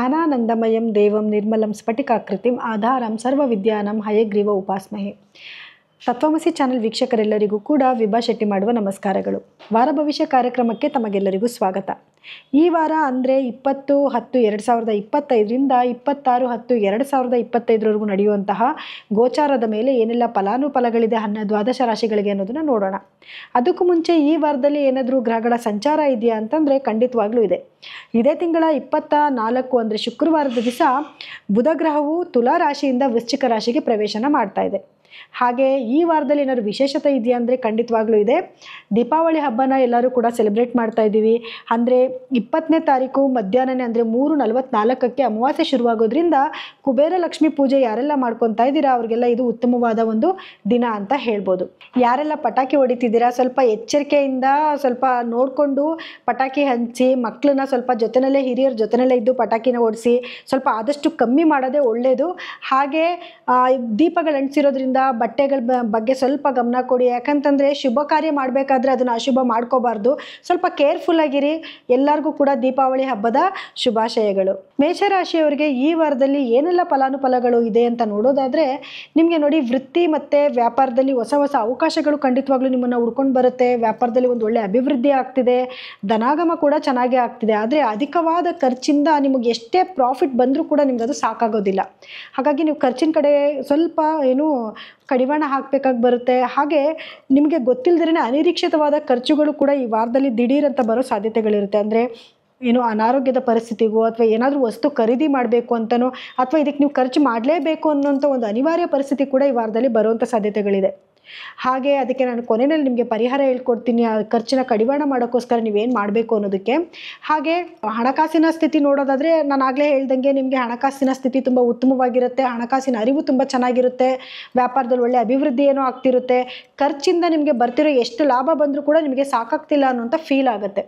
ಜ್ಞಾನಾನಂದಮಯಂ ದೇವಂ ನಿರ್ಮಲಂ ಸ್ಫಟಿಕಾಕೃತಿಂ ಆಧಾರಂ ಸರ್ವವಿದ್ಯಾನಾಂ ಹಯಗ್ರೀವ ಉಪಾಸ್ಮಹೆ. ತತ್ವಮಸಿ ಚಾನೆಲ್ ವೀಕ್ಷಕರೆಲ್ಲರಿಗೂ ಕೂಡ ವಿಭಾ ಶೆಟ್ಟಿ ಮಾಡುವ ನಮಸ್ಕಾರಗಳು. ವಾರ ಭವಿಷ್ಯ ಕಾರ್ಯಕ್ರಮಕ್ಕೆ ತಮಗೆಲ್ಲರಿಗೂ ಸ್ವಾಗತ. ಈ ವಾರ ಅಂದರೆ 20-10-2025ರಿಂದ 26-10-2025 ನಡೆಯುವಂತಹ ಗೋಚಾರದ ಮೇಲೆ ಏನೆಲ್ಲ ಫಲಾನುಫಲಗಳಿದೆ ದ್ವಾದಶ ರಾಶಿಗಳಿಗೆ ಅನ್ನೋದನ್ನು ನೋಡೋಣ. ಅದಕ್ಕೂ ಮುಂಚೆ ಈ ವಾರದಲ್ಲಿ ಏನಾದರೂ ಗ್ರಹಗಳ ಸಂಚಾರ ಇದೆಯಾ ಅಂತಂದರೆ ಖಂಡಿತವಾಗ್ಲೂ ಇದೆ. ಇದೇ ತಿಂಗಳ 24 ಅಂದರೆ ಶುಕ್ರವಾರದ ದಿವಸ ಬುಧ ಗ್ರಹವು ತುಲಾ ರಾಶಿಯಿಂದ ವೃಶ್ಚಿಕ ರಾಶಿಗೆ ಪ್ರವೇಶನ ಮಾಡ್ತಾ ಇದೆ. ಹಾಗೆ ಈ ವಾರದಲ್ಲಿ ಏನಾದ್ರು ವಿಶೇಷತೆ ಇದೆಯಾ ಅಂದರೆ ಖಂಡಿತವಾಗ್ಲೂ ಇದೆ. ದೀಪಾವಳಿ ಹಬ್ಬನ ಎಲ್ಲರೂ ಕೂಡ ಸೆಲೆಬ್ರೇಟ್ ಮಾಡ್ತಾ ಇದ್ದೀವಿ. ಅಂದರೆ 20ನೇ ತಾರೀಕು ಮಧ್ಯಾಹ್ನನೇ ಅಂದರೆ 3:44ಕ್ಕೆ ಅಮಾವಾಸ್ಯೆ ಶುರುವಾಗೋದ್ರಿಂದ ಕುಬೇರ ಲಕ್ಷ್ಮಿ ಪೂಜೆ ಯಾರೆಲ್ಲ ಮಾಡ್ಕೊತಾ ಇದ್ದೀರಾ ಅವ್ರಿಗೆಲ್ಲ ಇದು ಉತ್ತಮವಾದ ಒಂದು ದಿನ ಅಂತ ಹೇಳ್ಬೋದು. ಯಾರೆಲ್ಲ ಪಟಾಕಿ ಹೊಡಿತಿದ್ದೀರಾ ಸ್ವಲ್ಪ ಎಚ್ಚರಿಕೆಯಿಂದ ಸ್ವಲ್ಪ ನೋಡಿಕೊಂಡು ಪಟಾಕಿ ಹಂಚಿ, ಮಕ್ಕಳನ್ನ ಸ್ವಲ್ಪ ಜೊತೆನಲ್ಲೇ ಹಿರಿಯರ ಜೊತೆನಲ್ಲೇ ಇದ್ದು ಪಟಾಕಿನ ಓಡಿಸಿ, ಸ್ವಲ್ಪ ಆದಷ್ಟು ಕಮ್ಮಿ ಮಾಡೋದೇ ಒಳ್ಳೆಯದು. ಹಾಗೆ ದೀಪಗಳು ಅಂಟಿಸಿರೋದ್ರಿಂದ ಬಟ್ಟೆಗಳ ಬಗ್ಗೆ ಸ್ವಲ್ಪ ಗಮನ ಕೊಡಿ. ಯಾಕಂತಂದರೆ ಶುಭ ಕಾರ್ಯ ಮಾಡಬೇಕಾದ್ರೆ ಅದನ್ನು ಅಶುಭ ಮಾಡ್ಕೋಬಾರ್ದು. ಸ್ವಲ್ಪ ಕೇರ್ಫುಲ್ ಆಗಿರಿ. ಎಲ್ಲರಿಗೂ ಕೂಡ ದೀಪಾವಳಿ ಹಬ್ಬದ ಶುಭಾಶಯಗಳು. ಮೇಷರಾಶಿಯವರಿಗೆ ಈ ವಾರದಲ್ಲಿ ಏನೆಲ್ಲ ಫಲಾನುಫಲಗಳು ಇದೆ ಅಂತ ನೋಡೋದಾದರೆ ನಿಮಗೆ ನೋಡಿ, ವೃತ್ತಿ ಮತ್ತು ವ್ಯಾಪಾರದಲ್ಲಿ ಹೊಸ ಹೊಸ ಅವಕಾಶಗಳು ಖಂಡಿತವಾಗ್ಲೂ ನಿಮ್ಮನ್ನು ಹುಡ್ಕೊಂಡು ಬರುತ್ತೆ. ವ್ಯಾಪಾರದಲ್ಲಿ ಒಂದು ಒಳ್ಳೆ ಅಭಿವೃದ್ಧಿ ಆಗ್ತಿದೆ, ಧನಾಗಮ ಕೂಡ ಚೆನ್ನಾಗೇ ಆಗ್ತಿದೆ. ಆದರೆ ಅಧಿಕವಾದ ಖರ್ಚಿಂದ ನಿಮಗೆ ಎಷ್ಟೇ ಪ್ರಾಫಿಟ್ ಬಂದರೂ ಕೂಡ ನಿಮ್ಗೆ ಅದು ಸಾಕಾಗೋದಿಲ್ಲ. ಹಾಗಾಗಿ ನೀವು ಖರ್ಚಿನ ಕಡೆ ಸ್ವಲ್ಪ ಕಡಿವಾಣ ಹಾಕಬೇಕಾಗಿ ಬರುತ್ತೆ. ಹಾಗೆ ನಿಮಗೆ ಗೊತ್ತಿಲ್ಲದೇ ಅನಿರೀಕ್ಷಿತವಾದ ಖರ್ಚುಗಳು ಕೂಡ ಈ ವಾರದಲ್ಲಿ ದಿಢೀರ್ ಅಂತ ಬರೋ ಸಾಧ್ಯತೆಗಳಿರುತ್ತೆ. ಅಂದರೆ ಅನಾರೋಗ್ಯದ ಪರಿಸ್ಥಿತಿಗೂ ಅಥವಾ ಏನಾದರೂ ವಸ್ತು ಖರೀದಿ ಮಾಡಬೇಕು ಅಂತನೋ ಅಥವಾ ಇದಕ್ಕೆ ನೀವು ಖರ್ಚು ಮಾಡಲೇಬೇಕು ಅನ್ನೋಂಥ ಒಂದು ಅನಿವಾರ್ಯ ಪರಿಸ್ಥಿತಿ ಕೂಡ ಈ ವಾರದಲ್ಲಿ ಬರುವಂಥ ಸಾಧ್ಯತೆಗಳಿದೆ. ಹಾಗೆ ಅದಕ್ಕೆ ನಾನು ಕೊನೆಯಲ್ಲಿ ನಿಮಗೆ ಪರಿಹಾರ ಹೇಳ್ಕೊಡ್ತೀನಿ, ಆ ಖರ್ಚಿನ ಕಡಿವಾಣ ಮಾಡೋಕ್ಕೋಸ್ಕರ ನೀವೇನು ಮಾಡಬೇಕು ಅನ್ನೋದಕ್ಕೆ. ಹಾಗೆ ಹಣಕಾಸಿನ ಸ್ಥಿತಿ ನೋಡೋದಾದರೆ ನಾನು ಆಗಲೇ ಹೇಳ್ದಂಗೆ ನಿಮಗೆ ಹಣಕಾಸಿನ ಸ್ಥಿತಿ ತುಂಬ ಉತ್ತಮವಾಗಿರುತ್ತೆ. ಹಣಕಾಸಿನ ಅರಿವು ತುಂಬ ಚೆನ್ನಾಗಿರುತ್ತೆ. ವ್ಯಾಪಾರದಲ್ಲಿ ಒಳ್ಳೆ ಅಭಿವೃದ್ಧಿ ಏನೋ ಆಗ್ತಿರುತ್ತೆ. ಖರ್ಚಿಂದ ನಿಮಗೆ ಬರ್ತಿರೋ ಎಷ್ಟು ಲಾಭ ಬಂದರೂ ಕೂಡ ನಿಮಗೆ ಸಾಕಾಗ್ತಿಲ್ಲ ಅನ್ನೋಂಥ ಫೀಲ್ ಆಗುತ್ತೆ.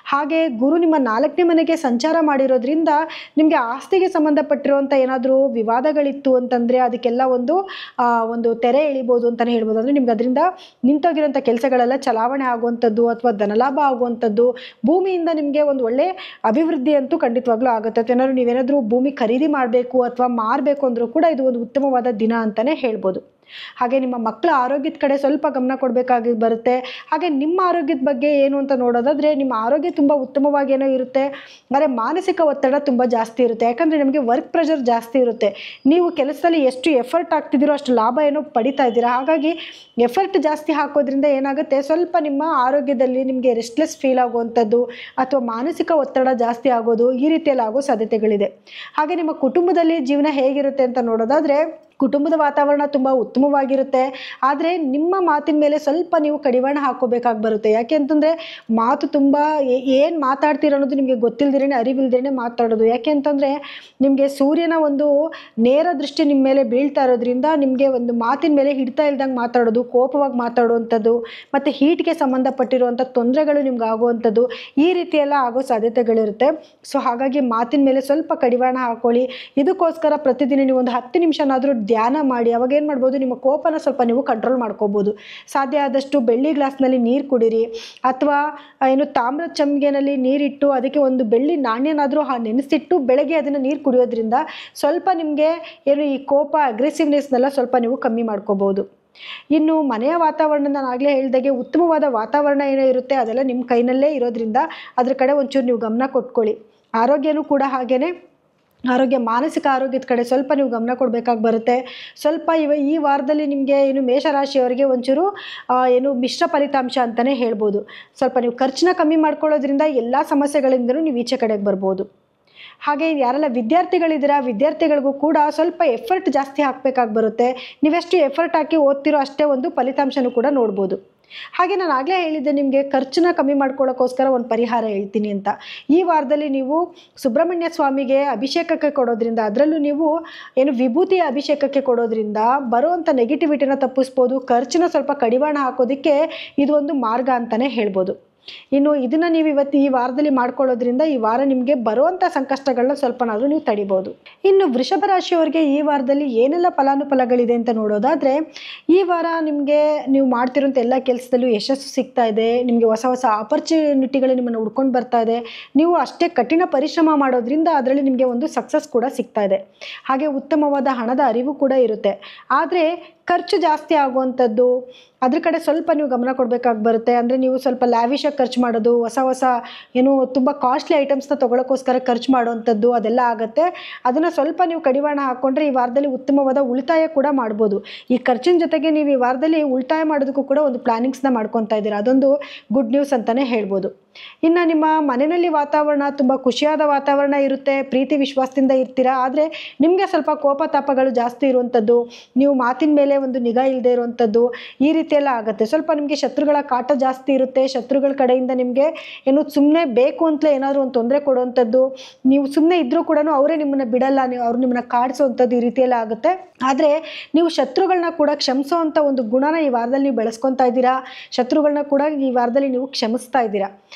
ಹಾಗೆ ಗುರು ನಿಮ್ಮ 4ನೇ ಮನೆಗೆ ಸಂಚಾರ ಮಾಡಿರೋದ್ರಿಂದ ನಿಮಗೆ ಆಸ್ತಿಗೆ ಸಂಬಂಧಪಟ್ಟಿರುವಂಥ ಏನಾದರೂ ವಿವಾದಗಳಿತ್ತು ಅಂತಂದರೆ ಅದಕ್ಕೆಲ್ಲ ಒಂದು ತೆರೆ ಎಳಿಬೋದು ಅಂತಲೇ ಹೇಳ್ಬೋದು. ಅಂದರೆ ನಿಮ್ಗೆ ಅದರಿಂದ ನಿಂತೋಗಿರೋಂಥ ಕೆಲಸಗಳೆಲ್ಲ ಚಲಾವಣೆ ಆಗುವಂಥದ್ದು ಅಥವಾ ಧನಲಾಭ ಆಗುವಂಥದ್ದು, ಭೂಮಿಯಿಂದ ನಿಮಗೆ ಒಂದು ಒಳ್ಳೆ ಅಭಿವೃದ್ಧಿ ಅಂತೂ ಖಂಡಿತವಾಗ್ಲೂ ಆಗುತ್ತೆ. ಅಥವಾ ನೀವೇನಾದರೂ ಭೂಮಿ ಖರೀದಿ ಮಾಡಬೇಕು ಅಥವಾ ಮಾರಬೇಕು ಅಂದರೂ ಕೂಡ ಇದು ಒಂದು ಉತ್ತಮವಾದ ದಿನ ಅಂತಲೇ ಹೇಳ್ಬೋದು. ಹಾಗೆ ನಿಮ್ಮ ಮಕ್ಕಳ ಆರೋಗ್ಯದ ಕಡೆ ಸ್ವಲ್ಪ ಗಮನ ಕೊಡಬೇಕಾಗಿ ಬರುತ್ತೆ. ಹಾಗೆ ನಿಮ್ಮ ಆರೋಗ್ಯದ ಬಗ್ಗೆ ಏನು ಅಂತ ನೋಡೋದಾದರೆ ನಿಮ್ಮ ಆರೋಗ್ಯ ತುಂಬ ಉತ್ತಮವಾಗೇನೋ ಇರುತ್ತೆ. ಆದರೆ ಮಾನಸಿಕ ಒತ್ತಡ ತುಂಬ ಜಾಸ್ತಿ ಇರುತ್ತೆ. ಯಾಕಂದರೆ ನಿಮಗೆ ವರ್ಕ್ ಪ್ರೆಷರ್ ಜಾಸ್ತಿ ಇರುತ್ತೆ. ನೀವು ಕೆಲಸದಲ್ಲಿ ಎಷ್ಟು ಎಫರ್ಟ್ ಹಾಕ್ತಿದ್ದೀರೋ ಅಷ್ಟು ಲಾಭ ಏನೋ ಪಡಿತಾ ಇದ್ದೀರಾ. ಹಾಗಾಗಿ ಎಫರ್ಟ್ ಜಾಸ್ತಿ ಹಾಕೋದ್ರಿಂದ ಏನಾಗುತ್ತೆ, ಸ್ವಲ್ಪ ನಿಮ್ಮ ಆರೋಗ್ಯದಲ್ಲಿ ನಿಮಗೆ ರೆಸ್ಟ್ಲೆಸ್ ಫೀಲ್ ಆಗುವಂಥದ್ದು ಅಥವಾ ಮಾನಸಿಕ ಒತ್ತಡ ಜಾಸ್ತಿ ಆಗೋದು ಈ ರೀತಿಯಲ್ಲಿ ಆಗೋ ಸಾಧ್ಯತೆಗಳಿದೆ. ಹಾಗೆ ನಿಮ್ಮ ಕುಟುಂಬದಲ್ಲಿ ಜೀವನ ಹೇಗಿರುತ್ತೆ ಅಂತ ನೋಡೋದಾದರೆ ಕುಟುಂಬದ ವಾತಾವರಣ ತುಂಬ ಉತ್ತಮವಾಗಿರುತ್ತೆ. ಆದರೆ ನಿಮ್ಮ ಮಾತಿನ ಮೇಲೆ ಸ್ವಲ್ಪ ನೀವು ಕಡಿವಾಣ ಹಾಕೋಬೇಕಾಗಿ ಬರುತ್ತೆ. ಯಾಕೆ ಅಂತಂದರೆ ಮಾತು ತುಂಬ ಏನು ಮಾತಾಡ್ತೀರ ಅನ್ನೋದು ನಿಮಗೆ ಗೊತ್ತಿಲ್ಲದಿರೇ ಅರಿವಿಲ್ದಿರೇ ಮಾತಾಡೋದು. ಯಾಕೆ ಅಂತಂದರೆ ನಿಮಗೆ ಸೂರ್ಯನ ಒಂದು ನೇರ ದೃಷ್ಟಿ ನಿಮ್ಮ ಮೇಲೆ ಬೀಳ್ತಾ ಇರೋದ್ರಿಂದ ನಿಮಗೆ ಒಂದು ಮಾತಿನ ಮೇಲೆ ಹಿಡ್ತಾ ಇಲ್ದಂಗೆ ಮಾತಾಡೋದು, ಕೋಪವಾಗಿ ಮಾತಾಡುವಂಥದ್ದು ಮತ್ತು ಹೀಟ್ಗೆ ಸಂಬಂಧಪಟ್ಟಿರುವಂಥ ತೊಂದರೆಗಳು ನಿಮ್ಗೆ ಆಗುವಂಥದ್ದು ಈ ರೀತಿಯೆಲ್ಲ ಆಗೋ ಸಾಧ್ಯತೆಗಳಿರುತ್ತೆ. ಸೊ ಹಾಗಾಗಿ ಮಾತಿನ ಮೇಲೆ ಸ್ವಲ್ಪ ಕಡಿವಾಣ ಹಾಕೊಳ್ಳಿ. ಇದಕ್ಕೋಸ್ಕರ ಪ್ರತಿದಿನ ನೀವು ಒಂದು 10 ನಿಮಿಷನಾದರೂ ಧ್ಯಾನ ಮಾಡಿ. ಅವಾಗ ಏನು ಮಾಡ್ಬೋದು, ನಿಮ್ಮ ಕೋಪನ ಸ್ವಲ್ಪ ನೀವು ಕಂಟ್ರೋಲ್ ಮಾಡ್ಕೋಬೋದು. ಸಾಧ್ಯ ಆದಷ್ಟು ಬೆಳ್ಳಿ ಗ್ಲಾಸ್ನಲ್ಲಿ ನೀರು ಕುಡೀರಿ ಅಥವಾ ತಾಮ್ರದ ಚಮ್ಗೆನಲ್ಲಿ ನೀರಿಟ್ಟು ಅದಕ್ಕೆ ಒಂದು ಬೆಳ್ಳಿ ನಾಣ್ಯನಾದರೂ ನೆನೆಸಿಟ್ಟು ಬೆಳಗ್ಗೆ ಅದನ್ನು ನೀರು ಕುಡಿಯೋದ್ರಿಂದ ಸ್ವಲ್ಪ ನಿಮಗೆ ಈ ಕೋಪ ಅಗ್ರೆಸಿವ್ನೆಸ್ನೆಲ್ಲ ಸ್ವಲ್ಪ ನೀವು ಕಮ್ಮಿ ಮಾಡ್ಕೋಬೋದು. ಇನ್ನು ಮನೆಯ ವಾತಾವರಣ ನಾನು ಆಗಲೇ ಹೇಳಿದಾಗೆ ಉತ್ತಮವಾದ ವಾತಾವರಣ ಏನೋ ಇರುತ್ತೆ, ಅದೆಲ್ಲ ನಿಮ್ಮ ಕೈನಲ್ಲೇ ಇರೋದ್ರಿಂದ ಅದ್ರ ಕಡೆ ಒಂಚೂರು ನೀವು ಗಮನ ಕೊಟ್ಕೊಳ್ಳಿ. ಆರೋಗ್ಯನೂ ಕೂಡ ಹಾಗೇ ಮಾನಸಿಕ ಆರೋಗ್ಯದ ಕಡೆ ಸ್ವಲ್ಪ ನೀವು ಗಮನ ಕೊಡಬೇಕಾಗಿ ಬರುತ್ತೆ. ಸ್ವಲ್ಪ ಈ ವಾರದಲ್ಲಿ ನಿಮಗೆ ಮೇಷರಾಶಿಯವರಿಗೆ ಒಂಚೂರು ಮಿಶ್ರ ಫಲಿತಾಂಶ ಅಂತಲೇ ಹೇಳ್ಬೋದು. ಸ್ವಲ್ಪ ನೀವು ಖರ್ಚನ್ನ ಕಮ್ಮಿ ಮಾಡ್ಕೊಳ್ಳೋದ್ರಿಂದ ಎಲ್ಲ ಸಮಸ್ಯೆಗಳಿಂದಲೂ ನೀವು ಈಚೆ ಕಡೆಗೆ ಬರ್ಬೋದು. ಹಾಗೆ ಯಾರೆಲ್ಲ ವಿದ್ಯಾರ್ಥಿಗಳಿದ್ದೀರಾ, ವಿದ್ಯಾರ್ಥಿಗಳಿಗೂ ಕೂಡ ಸ್ವಲ್ಪ ಎಫರ್ಟ್ ಜಾಸ್ತಿ ಹಾಕಬೇಕಾಗಿ ಬರುತ್ತೆ. ನೀವೆಷ್ಟು ಎಫರ್ಟ್ ಹಾಕಿ ಓದ್ತಿರೋ ಅಷ್ಟೇ ಒಂದು ಫಲಿತಾಂಶನೂ ಕೂಡ ನೋಡ್ಬೋದು. ಹಾಗೆ ನಾನು ಆಗಲೇ ಹೇಳಿದ್ದೆ ನಿಮಗೆ ಖರ್ಚನ್ನ ಕಮ್ಮಿ ಮಾಡ್ಕೊಳ್ಳೋಕ್ಕೋಸ್ಕರ ಒಂದು ಪರಿಹಾರ ಹೇಳ್ತೀನಿ ಅಂತ. ಈ ವಾರದಲ್ಲಿ ನೀವು ಸುಬ್ರಹ್ಮಣ್ಯ ಸ್ವಾಮಿಗೆ ಅಭಿಷೇಕಕ್ಕೆ ಕೊಡೋದ್ರಿಂದ, ಅದರಲ್ಲೂ ನೀವು ವಿಭೂತಿಯ ಅಭಿಷೇಕಕ್ಕೆ ಕೊಡೋದ್ರಿಂದ ಬರುವಂಥ ನೆಗೆಟಿವಿಟಿನ ತಪ್ಪಿಸ್ಬೋದು. ಖರ್ಚನ್ನ ಸ್ವಲ್ಪ ಕಡಿವಾಣ ಹಾಕೋದಕ್ಕೆ ಇದು ಒಂದು ಮಾರ್ಗ ಅಂತಲೇ ಹೇಳ್ಬೋದು. ಇನ್ನು ಇದನ್ನು ನೀವು ಇವತ್ತು ಈ ವಾರದಲ್ಲಿ ಮಾಡ್ಕೊಳ್ಳೋದ್ರಿಂದ ಈ ವಾರ ನಿಮಗೆ ಬರುವಂಥ ಸಂಕಷ್ಟಗಳನ್ನ ಸ್ವಲ್ಪನಾದರೂ ನೀವು ತಡಿಬೋದು. ಇನ್ನು ವೃಷಭ ರಾಶಿಯವರಿಗೆ ಈ ವಾರದಲ್ಲಿ ಏನೆಲ್ಲ ಫಲಾನುಫಲಗಳಿದೆ ಅಂತ ನೋಡೋದಾದರೆ, ಈ ವಾರ ನಿಮಗೆ ನೀವು ಮಾಡ್ತಿರೋಂಥ ಎಲ್ಲ ಕೆಲಸದಲ್ಲೂ ಯಶಸ್ಸು ಸಿಗ್ತಾ ಇದೆ. ನಿಮಗೆ ಹೊಸ ಹೊಸ ಆಪರ್ಚುನಿಟಿಗಳು ನಿಮ್ಮನ್ನು ಹುಡ್ಕೊಂಡು ಬರ್ತಾ ಇದೆ. ನೀವು ಅಷ್ಟೇ ಕಠಿಣ ಪರಿಶ್ರಮ ಮಾಡೋದ್ರಿಂದ ಅದರಲ್ಲಿ ನಿಮಗೆ ಒಂದು ಸಕ್ಸಸ್ ಕೂಡ ಸಿಗ್ತಾ ಇದೆ. ಹಾಗೆ ಉತ್ತಮವಾದ ಹಣದ ಅರಿವು ಕೂಡ ಇರುತ್ತೆ. ಆದರೆ ಖರ್ಚು ಜಾಸ್ತಿ ಆಗುವಂಥದ್ದು, ಅದ್ರ ಕಡೆ ಸ್ವಲ್ಪ ನೀವು ಗಮನ ಕೊಡಬೇಕಾಗಿ ಬರುತ್ತೆ. ಅಂದರೆ ನೀವು ಸ್ವಲ್ಪ ಲ್ಯಾವಿಶಾಗಿ ಖರ್ಚು ಮಾಡೋದು, ಹೊಸ ಹೊಸ ಏನು ತುಂಬ ಕಾಸ್ಟ್ಲಿ ಐಟಮ್ಸ್ನ ತೊಗೊಳಕ್ಕೋಸ್ಕರ ಖರ್ಚು ಮಾಡೋವಂಥದ್ದು ಅದೆಲ್ಲ ಆಗುತ್ತೆ. ಅದನ್ನು ಸ್ವಲ್ಪ ನೀವು ಕಡಿವಾಣ ಹಾಕ್ಕೊಂಡ್ರೆ ಈ ವಾರದಲ್ಲಿ ಉತ್ತಮವಾದ ಉಳಿತಾಯ ಕೂಡ ಮಾಡ್ಬೋದು. ಈ ಖರ್ಚಿನ ಜೊತೆಗೆ ನೀವು ಈ ವಾರದಲ್ಲಿ ಉಳಿತಾಯ ಮಾಡೋದಕ್ಕೂ ಕೂಡ ಒಂದು ಪ್ಲಾನಿಂಗ್ಸ್ನ ಮಾಡ್ಕೊತಾ ಇದ್ದೀರಾ. ಅದೊಂದು ಗುಡ್ ನ್ಯೂಸ್ ಅಂತಲೇ ಹೇಳ್ಬೋದು. ಇನ್ನು ನಿಮ್ಮ ಮನೆಯಲ್ಲಿ ವಾತಾವರಣ ತುಂಬ ಖುಷಿಯಾದ ವಾತಾವರಣ ಇರುತ್ತೆ, ಪ್ರೀತಿ ವಿಶ್ವಾಸದಿಂದ ಇರ್ತೀರಾ. ಆದರೆ ನಿಮಗೆ ಸ್ವಲ್ಪ ಕೋಪ ತಾಪಗಳು ಜಾಸ್ತಿ ಇರುವಂಥದ್ದು, ನೀವು ಮಾತಿನ ಮೇಲೆ ಒಂದು ನಿಗಾ ಇಲ್ಲದೆ ಇರುವಂಥದ್ದು, ಈ ರೀತಿಯೆಲ್ಲ ಆಗುತ್ತೆ. ಸ್ವಲ್ಪ ನಿಮಗೆ ಶತ್ರುಗಳ ಕಾಟ ಜಾಸ್ತಿ ಇರುತ್ತೆ. ಶತ್ರುಗಳ ಕಡೆಯಿಂದ ನಿಮಗೆ ಏನು ಸುಮ್ಮನೆ ಬೇಕು ಅಂತಲೇ ಏನಾದರೂ ಒಂದು ತೊಂದರೆ ಕೊಡುವಂಥದ್ದು, ನೀವು ಸುಮ್ಮನೆ ಇದ್ದರೂ ಕೂಡ ಅವರೇ ನಿಮ್ಮನ್ನು ಬಿಡಲ್ಲ, ಅವ್ರು ನಿಮ್ಮನ್ನು ಕಾಡಿಸೋವಂಥದ್ದು, ಈ ರೀತಿಯೆಲ್ಲ ಆಗುತ್ತೆ. ಆದರೆ ನೀವು ಶತ್ರುಗಳನ್ನ ಕೂಡ ಕ್ಷಮಿಸೋವಂಥ ಒಂದು ಗುಣನ ಈ ವಾರದಲ್ಲಿ ನೀವು ಬೆಳೆಸ್ಕೊತಾ ಇದ್ದೀರಾ. ಶತ್ರುಗಳನ್ನ ಕೂಡ ಈ ವಾರದಲ್ಲಿ ನೀವು ಕ್ಷಮಿಸ್ತಾ ಇದ್ದೀರಾ.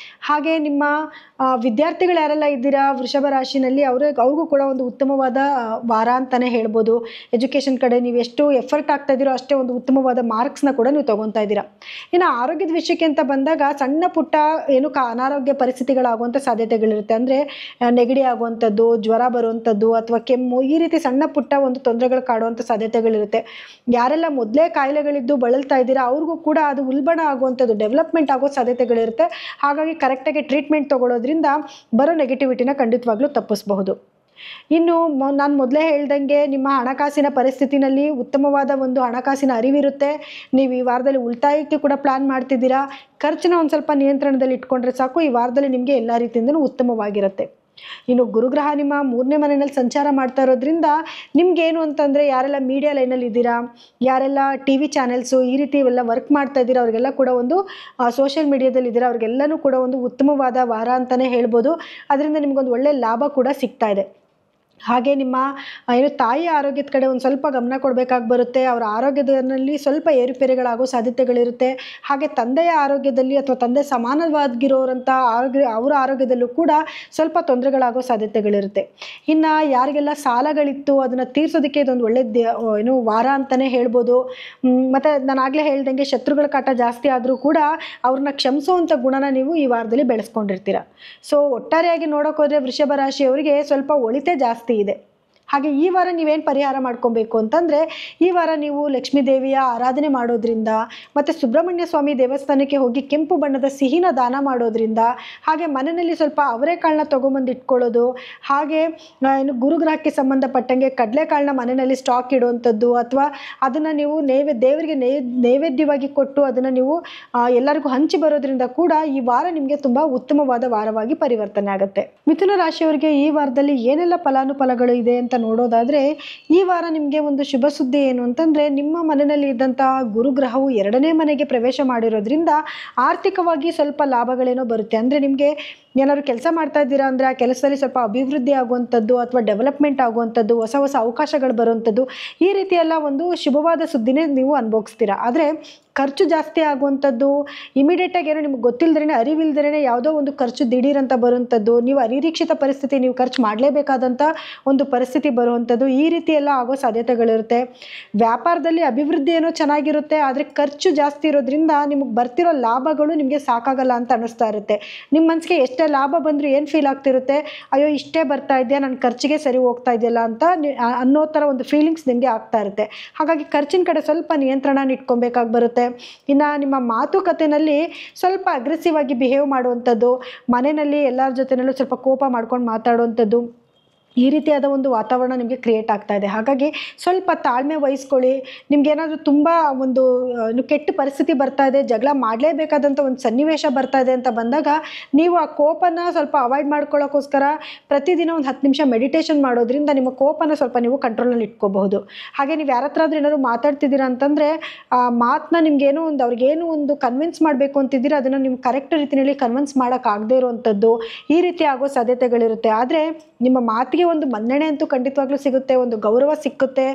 ಹಾಗೆ ನಿಮ್ಮ ವಿದ್ಯಾರ್ಥಿಗಳು ಯಾರೆಲ್ಲ ಇದ್ದೀರಾ ವೃಷಭ ರಾಶಿನಲ್ಲಿ, ಅವ್ರಿಗೂ ಕೂಡ ಒಂದು ಉತ್ತಮವಾದ ವಾರ ಅಂತಲೇ ಹೇಳ್ಬೋದು. ಎಜುಕೇಷನ್ ಕಡೆ ನೀವು ಎಷ್ಟು ಎಫರ್ಟ್ ಆಗ್ತಾ ಇದ್ದೀರೋ ಅಷ್ಟೇ ಒಂದು ಉತ್ತಮವಾದ ಮಾರ್ಕ್ಸ್ನ ಕೂಡ ನೀವು ತೊಗೊತಾ ಇದ್ದೀರಾ. ಇನ್ನು ಆರೋಗ್ಯದ ವಿಷಯಕ್ಕೆ ಅಂತ ಬಂದಾಗ ಸಣ್ಣ ಪುಟ್ಟ ಏನು ಅನಾರೋಗ್ಯ ಪರಿಸ್ಥಿತಿಗಳಾಗುವಂಥ ಸಾಧ್ಯತೆಗಳಿರುತ್ತೆ. ಅಂದರೆ ನೆಗಡಿ ಆಗುವಂಥದ್ದು, ಜ್ವರ ಬರುವಂಥದ್ದು ಅಥವಾ ಕೆಮ್ಮು, ಈ ರೀತಿ ಸಣ್ಣ ಪುಟ್ಟ ಒಂದು ತೊಂದರೆಗಳು ಕಾಡುವಂಥ ಸಾಧ್ಯತೆಗಳಿರುತ್ತೆ. ಯಾರೆಲ್ಲ ಮೊದಲೇ ಕಾಯಿಲೆಗಳಿದ್ದು ಬಳಲ್ತಾ ಇದ್ದೀರಾ ಅವ್ರಿಗೂ ಕೂಡ ಅದು ಉಲ್ಬಣ ಆಗುವಂಥದ್ದು, ಡೆವಲಪ್ಮೆಂಟ್ ಆಗೋ ಸಾಧ್ಯತೆಗಳಿರುತ್ತೆ. ಹಾಗಾಗಿ ಕರೆಕ್ಟಾಗಿ ಟ್ರೀಟ್ಮೆಂಟ್ ತೊಗೊಳ್ಳೋದ್ರಿಂದ ಬರೋ ನೆಗೆಟಿವಿಟಿನ ಖಂಡಿತವಾಗ್ಲೂ ತಪ್ಪಿಸಬಹುದು. ಇನ್ನು ನಾನು ಮೊದಲೇ ಹೇಳ್ದಂಗೆ ನಿಮ್ಮ ಹಣಕಾಸಿನ ಪರಿಸ್ಥಿತಿನಲ್ಲಿ ಉತ್ತಮವಾದ ಒಂದು ಹಣಕಾಸಿನ ಅರಿವಿರುತ್ತೆ. ನೀವು ಈ ವಾರದಲ್ಲಿ ಉಳಿತಾಯಕ್ಕೆ ಕೂಡ ಪ್ಲ್ಯಾನ್ ಮಾಡ್ತಿದ್ದೀರಾ. ಖರ್ಚನ್ನ ಒಂದು ಸ್ವಲ್ಪ ನಿಯಂತ್ರಣದಲ್ಲಿ ಇಟ್ಕೊಂಡ್ರೆ ಸಾಕು. ಈ ವಾರದಲ್ಲಿ ನಿಮಗೆ ಎಲ್ಲ ರೀತಿಯಿಂದಲೂ ಉತ್ತಮವಾಗಿರುತ್ತೆ. ಇನ್ನು ಗುರುಗ್ರಹ ನಿಮ್ಮ 3ನೇ ಮನೆಯಲ್ಲಿ ಸಂಚಾರ ಮಾಡ್ತಾ ಇರೋದ್ರಿಂದ ನಿಮ್ಗೇನು ಅಂತಂದರೆ, ಯಾರೆಲ್ಲ ಮೀಡಿಯಾ ಲೈನಲ್ಲಿ ಇದ್ದೀರಾ, ಯಾರೆಲ್ಲ TV ಚಾನೆಲ್ಸು ಈ ರೀತಿ ಇವೆಲ್ಲ ವರ್ಕ್ ಮಾಡ್ತಾ ಇದ್ದೀರಾ, ಅವ್ರಿಗೆಲ್ಲ ಕೂಡ ಒಂದು ಸೋಷಿಯಲ್ ಮೀಡಿಯಾದಲ್ಲಿ ಇದ್ದೀರಾ, ಅವ್ರಿಗೆಲ್ಲನೂ ಕೂಡ ಒಂದು ಉತ್ತಮವಾದ ವಾರ ಅಂತಲೇ ಹೇಳ್ಬೋದು. ಅದರಿಂದ ನಿಮಗೊಂದು ಒಳ್ಳೆಯ ಲಾಭ ಕೂಡ ಸಿಗ್ತಾ ಇದೆ. ಹಾಗೆ ನಿಮ್ಮ ಏನು ತಾಯಿ ಆರೋಗ್ಯದ ಕಡೆ ಒಂದು ಸ್ವಲ್ಪ ಗಮನ ಕೊಡಬೇಕಾಗಿ ಬರುತ್ತೆ. ಅವರ ಆರೋಗ್ಯದಲ್ಲಿ ಸ್ವಲ್ಪ ಏರುಪೇರುಗಳಾಗೋ ಸಾಧ್ಯತೆಗಳಿರುತ್ತೆ. ಹಾಗೆ ತಂದೆಯ ಆರೋಗ್ಯದಲ್ಲಿ ಅಥವಾ ತಂದೆ ಸಮಾನವಾಗಿರೋರಂಥ ಅವರ ಆರೋಗ್ಯದಲ್ಲೂ ಕೂಡ ಸ್ವಲ್ಪ ತೊಂದರೆಗಳಾಗೋ ಸಾಧ್ಯತೆಗಳಿರುತ್ತೆ. ಇನ್ನು ಯಾರಿಗೆಲ್ಲ ಸಾಲಗಳಿತ್ತು ಅದನ್ನು ತೀರಿಸೋದಕ್ಕೆ ಇದೊಂದು ಒಳ್ಳೆ ಏನು ವಾರ ಅಂತಲೇ ಹೇಳ್ಬೋದು. ಮತ್ತು ನಾನು ಆಗಲೇ ಹೇಳ್ದಂಗೆ ಶತ್ರುಗಳ ಕಾಟ ಜಾಸ್ತಿ ಆದರೂ ಕೂಡ ಅವ್ರನ್ನ ಕ್ಷಮಿಸುವಂಥ ಗುಣನ ನೀವು ಈ ವಾರದಲ್ಲಿ ಬೆಳೆಸ್ಕೊಂಡಿರ್ತೀರ. ಸೊ ಒಟ್ಟಾರೆಯಾಗಿ ನೋಡೋಕ್ಕೋದ್ರೆ ವೃಷಭ ರಾಶಿಯವರಿಗೆ ಸ್ವಲ್ಪ ಒಳಿತೆ ಜಾಸ್ತಿ ಇದೆ. ಹಾಗೆ ಈ ವಾರ ನೀವೇನು ಪರಿಹಾರ ಮಾಡ್ಕೊಬೇಕು ಅಂತಂದರೆ, ಈ ವಾರ ನೀವು ಲಕ್ಷ್ಮೀ ದೇವಿಯ ಆರಾಧನೆ ಮಾಡೋದ್ರಿಂದ ಮತ್ತು ಸುಬ್ರಹ್ಮಣ್ಯ ಸ್ವಾಮಿ ದೇವಸ್ಥಾನಕ್ಕೆ ಹೋಗಿ ಕೆಂಪು ಬಣ್ಣದ ಸಿಹಿನ ದಾನ ಮಾಡೋದ್ರಿಂದ, ಹಾಗೆ ಮನೆಯಲ್ಲಿ ಸ್ವಲ್ಪ ಅವರೆಕಾಳನ್ನ ತೊಗೊಂಬಂದು ಇಟ್ಕೊಳ್ಳೋದು, ಹಾಗೆ ಏನು ಗುರುಗ್ರಹಕ್ಕೆ ಸಂಬಂಧಪಟ್ಟಂಗೆ ಕಡಲೆಕಾಳನ್ನ ಮನೆಯಲ್ಲಿ ಸ್ಟಾಕ್ ಇಡುವಂಥದ್ದು, ಅಥವಾ ಅದನ್ನು ನೀವು ದೇವರಿಗೆ ನೈವೇದ್ಯವಾಗಿ ಕೊಟ್ಟು ಅದನ್ನು ನೀವು ಎಲ್ಲರಿಗೂ ಹಂಚಿ ಬರೋದ್ರಿಂದ ಕೂಡ ಈ ವಾರ ನಿಮಗೆ ತುಂಬ ಉತ್ತಮವಾದ ವಾರವಾಗಿ ಪರಿವರ್ತನೆ ಆಗುತ್ತೆ. ಮಿಥುನ ರಾಶಿಯವರಿಗೆ ಈ ವಾರದಲ್ಲಿ ಏನೆಲ್ಲ ಫಲಾನುಫಲಗಳು ಇದೆ ಅಂತ ನೋಡೋದಾದರೆ, ಈ ವಾರ ನಿಮಗೆ ಒಂದು ಶುಭ ಸುದ್ದಿ ಏನು ಅಂತಂದರೆ, ನಿಮ್ಮ ಮನೆಯಲ್ಲಿ ಇದ್ದಂತಹ ಗುರುಗ್ರಹವು 2ನೇ ಮನೆಗೆ ಪ್ರವೇಶ ಮಾಡಿರೋದ್ರಿಂದ ಆರ್ಥಿಕವಾಗಿ ಸ್ವಲ್ಪ ಲಾಭಗಳೇನೋ ಬರುತ್ತೆ. ಅಂದರೆ ನಿಮಗೆ ಏನಾದ್ರು ಕೆಲಸ ಮಾಡ್ತಾ ಇದ್ದೀರಾ ಅಂದರೆ ಆ ಕೆಲಸದಲ್ಲಿ ಸ್ವಲ್ಪ ಅಭಿವೃದ್ಧಿ ಆಗುವಂಥದ್ದು ಅಥವಾ ಡೆವಲಪ್ಮೆಂಟ್ ಆಗುವಂಥದ್ದು, ಹೊಸ ಹೊಸ ಅವಕಾಶಗಳು ಬರುವಂಥದ್ದು, ಈ ರೀತಿಯೆಲ್ಲ ಒಂದು ಶುಭವಾದ ಸುದ್ದಿನೇ ನೀವು ಅನುಭವಿಸ್ತೀರಾ. ಆದರೆ ಖರ್ಚು ಜಾಸ್ತಿ ಆಗುವಂಥದ್ದು, ಇಮಿಡಿಯೇಟಾಗಿ ಏನೋ ನಿಮ್ಗೆ ಗೊತ್ತಿಲ್ಲದ್ರೇ ಅರಿವಿಲ್ದೇ ಯಾವುದೋ ಒಂದು ಖರ್ಚು ದಿಢೀರಂತ ಬರುವಂಥದ್ದು, ನೀವು ಅನಿರೀಕ್ಷಿತ ಪರಿಸ್ಥಿತಿ, ನೀವು ಖರ್ಚು ಮಾಡಲೇಬೇಕಾದಂಥ ಒಂದು ಪರಿಸ್ಥಿತಿ ಬರುವಂಥದ್ದು, ಈ ರೀತಿ ಎಲ್ಲ ಆಗೋ ಸಾಧ್ಯತೆಗಳಿರುತ್ತೆ. ವ್ಯಾಪಾರದಲ್ಲಿ ಅಭಿವೃದ್ಧಿ ಏನೋ ಚೆನ್ನಾಗಿರುತ್ತೆ, ಆದರೆ ಖರ್ಚು ಜಾಸ್ತಿ ಇರೋದ್ರಿಂದ ನಿಮಗೆ ಬರ್ತಿರೋ ಲಾಭಗಳು ನಿಮಗೆ ಸಾಕಾಗಲ್ಲ ಅಂತ ಅನ್ನಿಸ್ತಾ ಇರುತ್ತೆ. ನಿಮ್ಮ ಮನಸ್ಸಿಗೆ ಎಷ್ಟೇ ಲಾಭ ಬಂದರೂ ಏನು ಫೀಲ್ ಆಗ್ತಿರುತ್ತೆ, ಅಯ್ಯೋ ಇಷ್ಟೇ ಬರ್ತಾ ಇದೆಯಾ, ನನ್ನ ಖರ್ಚಿಗೆ ಸರಿ ಹೋಗ್ತಾ ಇದೆಯಲ್ಲ ಅಂತ ಅನ್ನೋ ಥರ ಒಂದು ಫೀಲಿಂಗ್ಸ್ ನಿಮಗೆ ಆಗ್ತಾ ಇರುತ್ತೆ. ಹಾಗಾಗಿ ಖರ್ಚಿನ ಕಡೆ ಸ್ವಲ್ಪ ನಿಯಂತ್ರಣ ಇಟ್ಕೊಬೇಕಾಗಿ ಬರುತ್ತೆ. ಇನ್ನು ನಿಮ್ಮ ಮಾತುಕತೆಯಲ್ಲಿ ಸ್ವಲ್ಪ ಅಗ್ರೆಸಿವ್ ಆಗಿ ಬಿಹೇವ್ ಮಾಡುವಂಥದ್ದು, ಮನೆಯಲ್ಲಿ ಎಲ್ಲರ ಜೊತೆನಲ್ಲೂ ಸ್ವಲ್ಪ ಕೋಪ ಮಾಡ್ಕೊಂಡು ಮಾತಾಡುವಂಥದ್ದು, ಈ ರೀತಿಯಾದ ಒಂದು ವಾತಾವರಣ ನಿಮಗೆ ಕ್ರಿಯೇಟ್ ಆಗ್ತಾ ಇದೆ. ಹಾಗಾಗಿ ಸ್ವಲ್ಪ ತಾಳ್ಮೆ ವಹಿಸ್ಕೊಳ್ಳಿ. ನಿಮ್ಗೇನಾದರೂ ತುಂಬ ಒಂದು ಕೆಟ್ಟ ಪರಿಸ್ಥಿತಿ ಬರ್ತಾ ಇದೆ, ಜಗಳ ಮಾಡಲೇಬೇಕಾದಂಥ ಒಂದು ಸನ್ನಿವೇಶ ಬರ್ತಾ ಇದೆ ಅಂತ ಬಂದಾಗ ನೀವು ಆ ಕೋಪನ ಸ್ವಲ್ಪ ಅವಾಯ್ಡ್ ಮಾಡ್ಕೊಳ್ಳೋಕ್ಕೋಸ್ಕರ ಪ್ರತಿದಿನ ಒಂದು 10 ನಿಮಿಷ ಮೆಡಿಟೇಷನ್ ಮಾಡೋದ್ರಿಂದ ನಿಮ್ಮ ಕೋಪನ ಸ್ವಲ್ಪ ನೀವು ಕಂಟ್ರೋಲಲ್ಲಿ ಇಟ್ಕೋಬಹುದು. ಹಾಗೆ ನೀವು ಯಾರ ಹತ್ರ ಆದರೂ ಏನಾದ್ರು ಮಾತಾಡ್ತಿದ್ದೀರಾ ಅಂತಂದರೆ ಆ ಮಾತನ್ನ ನಿಮಗೇನೋ ಒಂದು ಅವ್ರಿಗೇನು ಒಂದು ಕನ್ವಿನ್ಸ್ ಮಾಡಬೇಕು ಅಂತಿದ್ದೀರಾ, ಅದನ್ನು ನೀವು ಕರೆಕ್ಟ್ ರೀತಿಯಲ್ಲಿ ಕನ್ವಿನ್ಸ್ ಮಾಡೋಕ್ಕಾಗದೇ ಇರುವಂಥದ್ದು, ಈ ರೀತಿ ಆಗೋ ಸಾಧ್ಯತೆಗಳಿರುತ್ತೆ. ಆದರೆ ನಿಮ್ಮ ಮಾತಿಗೆ ಒಂದು ಮನ್ನಣೆ ಅಂತೂ ಖಂಡಿತವಾಗ್ಲೂ ಸಿಗುತ್ತೆ, ಒಂದು ಗೌರವ ಸಿಕ್ಕುತ್ತೆ,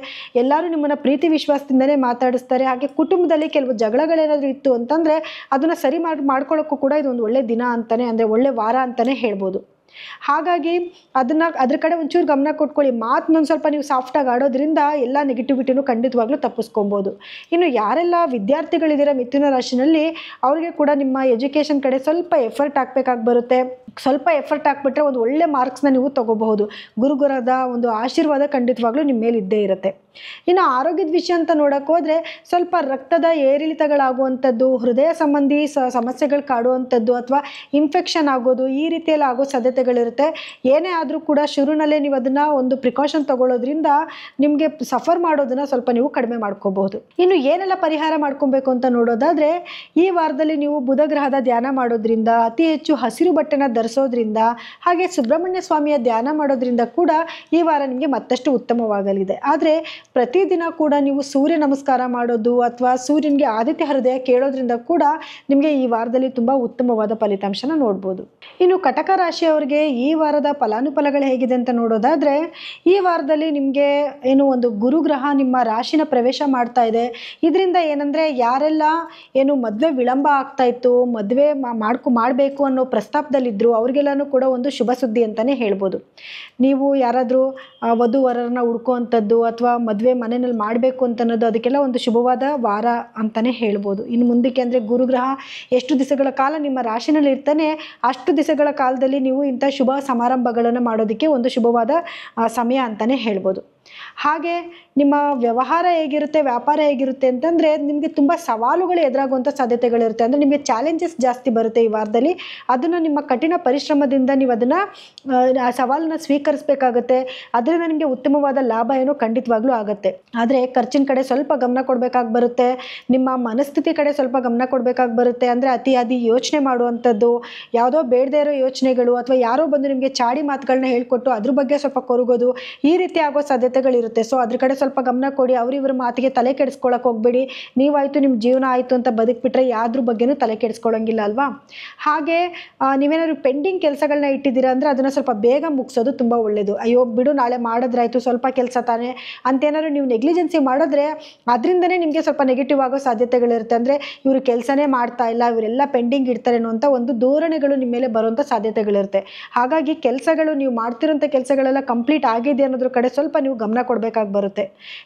ಎಲ್ಲರೂ ನಿಮ್ಮನ್ನು ಪ್ರೀತಿ ವಿಶ್ವಾಸದಿಂದಲೇ ಮಾತಾಡಿಸ್ತಾರೆ. ಹಾಗೆ ಕುಟುಂಬದಲ್ಲಿ ಕೆಲವು ಜಗಳಗಳೇನಾದರೂ ಇತ್ತು ಅಂತಂದರೆ ಅದನ್ನು ಸರಿ ಮಾಡ್ಕೊಳ್ಳೋಕ್ಕೂ ಕೂಡ ಇದೊಂದು ಒಳ್ಳೆ ದಿನ ಅಂತಲೇ, ಅಂದರೆ ಒಳ್ಳೆ ವಾರ ಅಂತಲೇ ಹೇಳ್ಬೋದು. ಹಾಗಾಗಿ ಅದ್ರ ಕಡೆ ಒಂಚೂರು ಗಮನ ಕೊಟ್ಕೊಳ್ಳಿ. ಮಾತನ್ನೊಂದು ಸ್ವಲ್ಪ ನೀವು ಸಾಫ್ಟಾಗಿ ಆಡೋದ್ರಿಂದ ಎಲ್ಲ ನೆಗೆಟಿವಿಟಿನೂ ಖಂಡಿತವಾಗ್ಲೂ ತಪ್ಪಿಸ್ಕೊಬೋದು. ಇನ್ನು ಯಾರೆಲ್ಲ ವಿದ್ಯಾರ್ಥಿಗಳಿದ್ದೀರ ಮಿಥುನ ರಾಶಿನಲ್ಲಿ, ಅವರಿಗೆ ಕೂಡ ನಿಮ್ಮ ಎಜುಕೇಷನ್ ಕಡೆ ಸ್ವಲ್ಪ ಎಫರ್ಟ್ ಹಾಕಬೇಕಾಗಿ ಬರುತ್ತೆ. ಸ್ವಲ್ಪ ಎಫರ್ಟ್ ಹಾಕ್ಬಿಟ್ರೆ ಒಂದು ಒಳ್ಳೆ ಮಾರ್ಕ್ಸ್ನ ನೀವು ತೊಗೋಬಹುದು. ಗುರುಗುರದ ಒಂದು ಆಶೀರ್ವಾದ ಖಂಡಿತವಾಗ್ಲೂ ನಿಮ್ಮ ಮೇಲೆ ಇದ್ದೇ ಇರುತ್ತೆ. ಇನ್ನು ಆರೋಗ್ಯದ ವಿಷಯ ಅಂತ ನೋಡೋಕೆ ಹೋದರೆ ಸ್ವಲ್ಪ ರಕ್ತದ ಏರಿಳಿತಗಳಾಗುವಂಥದ್ದು, ಹೃದಯ ಸಂಬಂಧಿ ಸಮಸ್ಯೆಗಳು ಕಾಡುವಂಥದ್ದು ಅಥವಾ ಇನ್ಫೆಕ್ಷನ್ ಆಗೋದು, ಈ ರೀತಿಯಲ್ಲಿ ಆಗೋ ಸಾಧ್ಯತೆಗಳಿರುತ್ತೆ. ಏನೇ ಆದರೂ ಕೂಡ ಶುರುನಲ್ಲೇ ನೀವು ಅದನ್ನು ಒಂದು ಪ್ರಿಕಾಷನ್ ತಗೊಳ್ಳೋದ್ರಿಂದ ನಿಮಗೆ ಸಫರ್ ಮಾಡೋದನ್ನು ಸ್ವಲ್ಪ ನೀವು ಕಡಿಮೆ ಮಾಡ್ಕೋಬಹುದು. ಇನ್ನು ಏನೆಲ್ಲ ಪರಿಹಾರ ಮಾಡ್ಕೊಬೇಕು ಅಂತ ನೋಡೋದಾದರೆ, ಈ ವಾರದಲ್ಲಿ ನೀವು ಬುಧ ಗ್ರಹದ ಧ್ಯಾನ ಮಾಡೋದ್ರಿಂದ, ಅತಿ ಹೆಚ್ಚು ಹಸಿರು ಬಟ್ಟೆನ ಧರಿಸೋದ್ರಿಂದ, ಹಾಗೆ ಸುಬ್ರಹ್ಮಣ್ಯ ಸ್ವಾಮಿಯ ಧ್ಯಾನ ಮಾಡೋದ್ರಿಂದ ಕೂಡ ಈ ವಾರ ನಿಮಗೆ ಮತ್ತಷ್ಟು ಉತ್ತಮವಾಗಲಿದೆ. ಆದರೆ ಪ್ರತಿದಿನ ಕೂಡ ನೀವು ಸೂರ್ಯ ನಮಸ್ಕಾರ ಮಾಡೋದು ಅಥವಾ ಸೂರ್ಯನಿಗೆ ಆದಿತ್ಯ ಹೃದಯ ಕೇಳೋದ್ರಿಂದ ಕೂಡ ನಿಮಗೆ ಈ ವಾರದಲ್ಲಿ ತುಂಬ ಉತ್ತಮವಾದ ಫಲಿತಾಂಶನ ನೋಡ್ಬೋದು. ಇನ್ನು ಕಟಕ ರಾಶಿಯವರಿಗೆ ಈ ವಾರದ ಫಲಾನುಫಲಗಳು ಹೇಗಿದೆ ಅಂತ ನೋಡೋದಾದರೆ, ಈ ವಾರದಲ್ಲಿ ನಿಮಗೆ ಏನು ಒಂದು ಗುರುಗ್ರಹ ನಿಮ್ಮ ರಾಶಿನ ಪ್ರವೇಶ ಮಾಡ್ತಾ ಇದೆ. ಇದರಿಂದ ಏನಂದರೆ ಯಾರೆಲ್ಲ ಏನು ಮದುವೆ ವಿಳಂಬ ಆಗ್ತಾ ಇತ್ತು, ಮದುವೆ ಮಾಡಬೇಕು ಅನ್ನೋ ಪ್ರಸ್ತಾಪದಲ್ಲಿದ್ದರು, ಅವ್ರಿಗೆಲ್ಲನೂ ಕೂಡ ಒಂದು ಶುಭ ಸುದ್ದಿ ಅಂತಲೇ ಹೇಳ್ಬೋದು. ನೀವು ಯಾರಾದರೂ ವಧುವರರನ್ನ ಹುಡ್ಕೋವಂಥದ್ದು ಅಥವಾ ಮದುವೆ ಮನೆಯಲ್ಲಿ ಮಾಡಬೇಕು ಅಂತ ಅನ್ನೋದು, ಅದಕ್ಕೆಲ್ಲ ಒಂದು ಶುಭವಾದ ವಾರ ಅಂತಲೇ ಹೇಳ್ಬೋದು. ಇನ್ನು ಮುಂದಕ್ಕೆ ಅಂದರೆ ಗುರುಗ್ರಹ ಎಷ್ಟು ದಿವಸಗಳ ಕಾಲ ನಿಮ್ಮ ರಾಶಿನಲ್ಲಿ ಇರ್ತಾನೆ, ಅಷ್ಟು ದಿವಸಗಳ ಕಾಲದಲ್ಲಿ ನೀವು ಇಂಥ ಶುಭ ಸಮಾರಂಭಗಳನ್ನು ಮಾಡೋದಕ್ಕೆ ಒಂದು ಶುಭವಾದ ಸಮಯ ಅಂತಲೇ ಹೇಳ್ಬೋದು. ಹಾಗೆ ನಿಮ್ಮ ವ್ಯವಹಾರ ಹೇಗಿರುತ್ತೆ, ವ್ಯಾಪಾರ ಹೇಗಿರುತ್ತೆ ಅಂತಂದರೆ ನಿಮಗೆ ತುಂಬ ಸವಾಲುಗಳು ಎದುರಾಗುವಂಥ ಸಾಧ್ಯತೆಗಳಿರುತ್ತೆ. ಅಂದರೆ ನಿಮಗೆ ಚಾಲೆಂಜಸ್ ಜಾಸ್ತಿ ಬರುತ್ತೆ ಈ ವಾರದಲ್ಲಿ. ಅದನ್ನು ನಿಮ್ಮ ಕಠಿಣ ಪರಿಶ್ರಮದಿಂದ ನೀವು ಅದನ್ನು ಆ ಸವಾಲನ್ನು ಸ್ವೀಕರಿಸಬೇಕಾಗತ್ತೆ. ಅದರಿಂದ ನಿಮಗೆ ಉತ್ತಮವಾದ ಲಾಭ ಏನೋ ಖಂಡಿತವಾಗ್ಲೂ ಆಗುತ್ತೆ. ಆದರೆ ಖರ್ಚಿನ ಕಡೆ ಸ್ವಲ್ಪ ಗಮನ ಕೊಡಬೇಕಾಗಿ ಬರುತ್ತೆ. ನಿಮ್ಮ ಮನಸ್ಥಿತಿ ಕಡೆ ಸ್ವಲ್ಪ ಗಮನ ಕೊಡಬೇಕಾಗಿ ಬರುತ್ತೆ. ಅಂದರೆ ಅತಿಯಾದಿ ಯೋಚನೆ ಮಾಡುವಂಥದ್ದು, ಯಾವುದೋ ಬೇಡದೇ ಇರೋ ಯೋಚನೆಗಳು ಅಥವಾ ಯಾರೋ ಬಂದು ನಿಮಗೆ ಚಾಡಿ ಮಾತುಗಳನ್ನ ಹೇಳ್ಕೊಟ್ಟು ಅದ್ರ ಬಗ್ಗೆ ಸ್ವಲ್ಪ ಕೊರಗೋದು, ಈ ರೀತಿ ಆಗೋ ಸಾಧ್ಯತೆಗಳಿರುತ್ತೆ. ಸೊ ಅದ್ರ ಕಡೆ ಸ್ವಲ್ಪ ಗಮನ ಕೊಡಿ. ಅವರಿವ್ರ ಮಾತಿಗೆ ತಲೆ ಕೆಡಿಸ್ಕೊಳ್ಳೋಕೆ ಹೋಗಬೇಡಿ. ನೀವಾಯಿತು, ನಿಮ್ಮ ಜೀವನ ಆಯಿತು ಅಂತ ಬದುಕಿಬಿಟ್ರೆ ಯಾವ್ದ್ರ ಬಗ್ಗೆನೂ ತಲೆ ಕೆಡಿಸ್ಕೊಳ್ಳೋಂಗಿಲ್ಲ ಅಲ್ವಾ. ಹಾಗೆ ನೀವೇನಾದ್ರು ಪೆಂಡಿಂಗ್ ಕೆಲಸಗಳನ್ನ ಇಟ್ಟಿದ್ದೀರಾ ಅಂದರೆ ಅದನ್ನು ಸ್ವಲ್ಪ ಬೇಗ ಮುಗಿಸೋದು ತುಂಬ ಒಳ್ಳೆಯದು. ಅಯ್ಯೋ ಬಿಡು, ನಾಳೆ ಮಾಡಿದ್ರಾಯ್ತು, ಸ್ವಲ್ಪ ಕೆಲಸ ತಾನೇ ಅಂತೇನಾದ್ರು ನೀವು ನೆಗ್ಲಿಜೆನ್ಸಿ ಮಾಡಿದ್ರೆ ಅದರಿಂದನೇ ನಿಮಗೆ ಸ್ವಲ್ಪ ನೆಗೆಟಿವ್ ಆಗೋ ಸಾಧ್ಯತೆಗಳಿರುತ್ತೆ. ಅಂದರೆ ಇವರು ಕೆಲಸನೇ ಮಾಡ್ತಾ ಇಲ್ಲ, ಇವರೆಲ್ಲ ಪೆಂಡಿಂಗ್ ಇಡ್ತಾರೆ ಅನ್ನೋಂಥ ಒಂದು ಧೋರಣೆಗಳು ನಿಮ್ಮ ಮೇಲೆ ಬರುವಂಥ ಸಾಧ್ಯತೆಗಳಿರುತ್ತೆ. ಹಾಗಾಗಿ ಕೆಲಸಗಳು, ನೀವು ಮಾಡ್ತಿರೋಂಥ ಕೆಲಸಗಳೆಲ್ಲ ಕಂಪ್ಲೀಟ್ ಆಗಿದೆ ಅನ್ನೋದ್ರ ಕಡೆ ಸ್ವಲ್ಪ ನೀವು ಗಮನ ಕೊಡಬೇಕಾಗಿ ಬರುತ್ತೆ.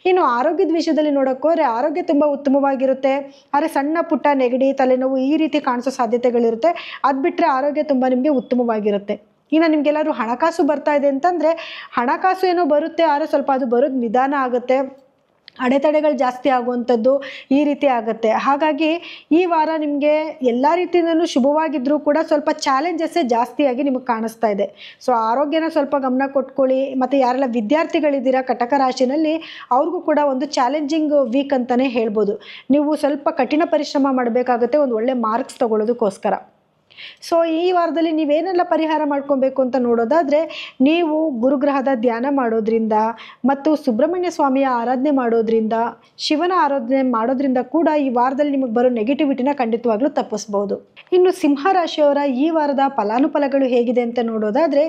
ಇನ್ನು ಆರೋಗ್ಯದ ವಿಷಯದಲ್ಲಿ ನೋಡೋಕೆ ಹೋದರೆ ಆರೋಗ್ಯ ತುಂಬ ಉತ್ತಮವಾಗಿರುತ್ತೆ. ಆದರೆ ಸಣ್ಣ ಪುಟ್ಟ ನೆಗಡಿ, ತಲೆನೋವು ಈ ರೀತಿ ಕಾಣಿಸೋ ಸಾಧ್ಯತೆಗಳಿರುತ್ತೆ. ಅದು ಬಿಟ್ಟರೆ ಆರೋಗ್ಯ ತುಂಬ ನಿಮಗೆ ಉತ್ತಮವಾಗಿರುತ್ತೆ. ಇನ್ನು ನಿಮಗೆಲ್ಲರೂ ಹಣಕಾಸು ಬರ್ತಾ ಇದೆ ಅಂತಂದರೆ ಹಣಕಾಸು ಏನೋ ಬರುತ್ತೆ, ಆದರೆ ಸ್ವಲ್ಪ ಅದು ಬರೋದು ನಿಧಾನ ಆಗುತ್ತೆ, ಅಡೆತಡೆಗಳು ಜಾಸ್ತಿ ಆಗುವಂಥದ್ದು ಈ ರೀತಿ ಆಗುತ್ತೆ. ಹಾಗಾಗಿ ಈ ವಾರ ನಿಮಗೆ ಎಲ್ಲ ರೀತಿಯಿಂದಲೂ ಶುಭವಾಗಿದ್ದರೂ ಕೂಡ ಸ್ವಲ್ಪ ಚಾಲೆಂಜಸ್ಸೇ ಜಾಸ್ತಿಯಾಗಿ ನಿಮಗೆ ಕಾಣಿಸ್ತಾ ಇದೆ. ಸೊ ಆರೋಗ್ಯನ ಸ್ವಲ್ಪ ಗಮನ ಕೊಟ್ಕೊಳ್ಳಿ. ಮತ್ತು ಯಾರೆಲ್ಲ ವಿದ್ಯಾರ್ಥಿಗಳಿದ್ದೀರಾ ಕಟಕ ರಾಶಿನಲ್ಲಿ, ಅವ್ರಿಗೂ ಕೂಡ ಒಂದು ಚಾಲೆಂಜಿಂಗ್ ವೀಕ್ ಅಂತಲೇ ಹೇಳ್ಬೋದು. ನೀವು ಸ್ವಲ್ಪ ಕಠಿಣ ಪರಿಶ್ರಮ ಮಾಡಬೇಕಾಗುತ್ತೆ ಒಂದು ಒಳ್ಳೆ ಮಾರ್ಕ್ಸ್ ತೊಗೊಳ್ಳೋದಕ್ಕೋಸ್ಕರ. ಸೊ ಈ ವಾರದಲ್ಲಿ ನೀವೇನೆಲ್ಲ ಪರಿಹಾರ ಮಾಡ್ಕೊಬೇಕು ಅಂತ ನೋಡೋದಾದರೆ, ನೀವು ಗುರುಗ್ರಹದ ಧ್ಯಾನ ಮಾಡೋದ್ರಿಂದ ಮತ್ತು ಸುಬ್ರಹ್ಮಣ್ಯ ಸ್ವಾಮಿಯ ಆರಾಧನೆ ಮಾಡೋದ್ರಿಂದ, ಶಿವನ ಆರಾಧನೆ ಮಾಡೋದ್ರಿಂದ ಕೂಡ ಈ ವಾರದಲ್ಲಿ ನಿಮಗೆ ಬರೋ ನೆಗೆಟಿವಿಟಿನ ಖಂಡಿತವಾಗ್ಲೂ ತಪ್ಪಿಸ್ಬೋದು. ಇನ್ನು ಸಿಂಹ ರಾಶಿಯವರ ಈ ವಾರದ ಫಲಾನುಫಲಗಳು ಹೇಗಿದೆ ಅಂತ ನೋಡೋದಾದರೆ,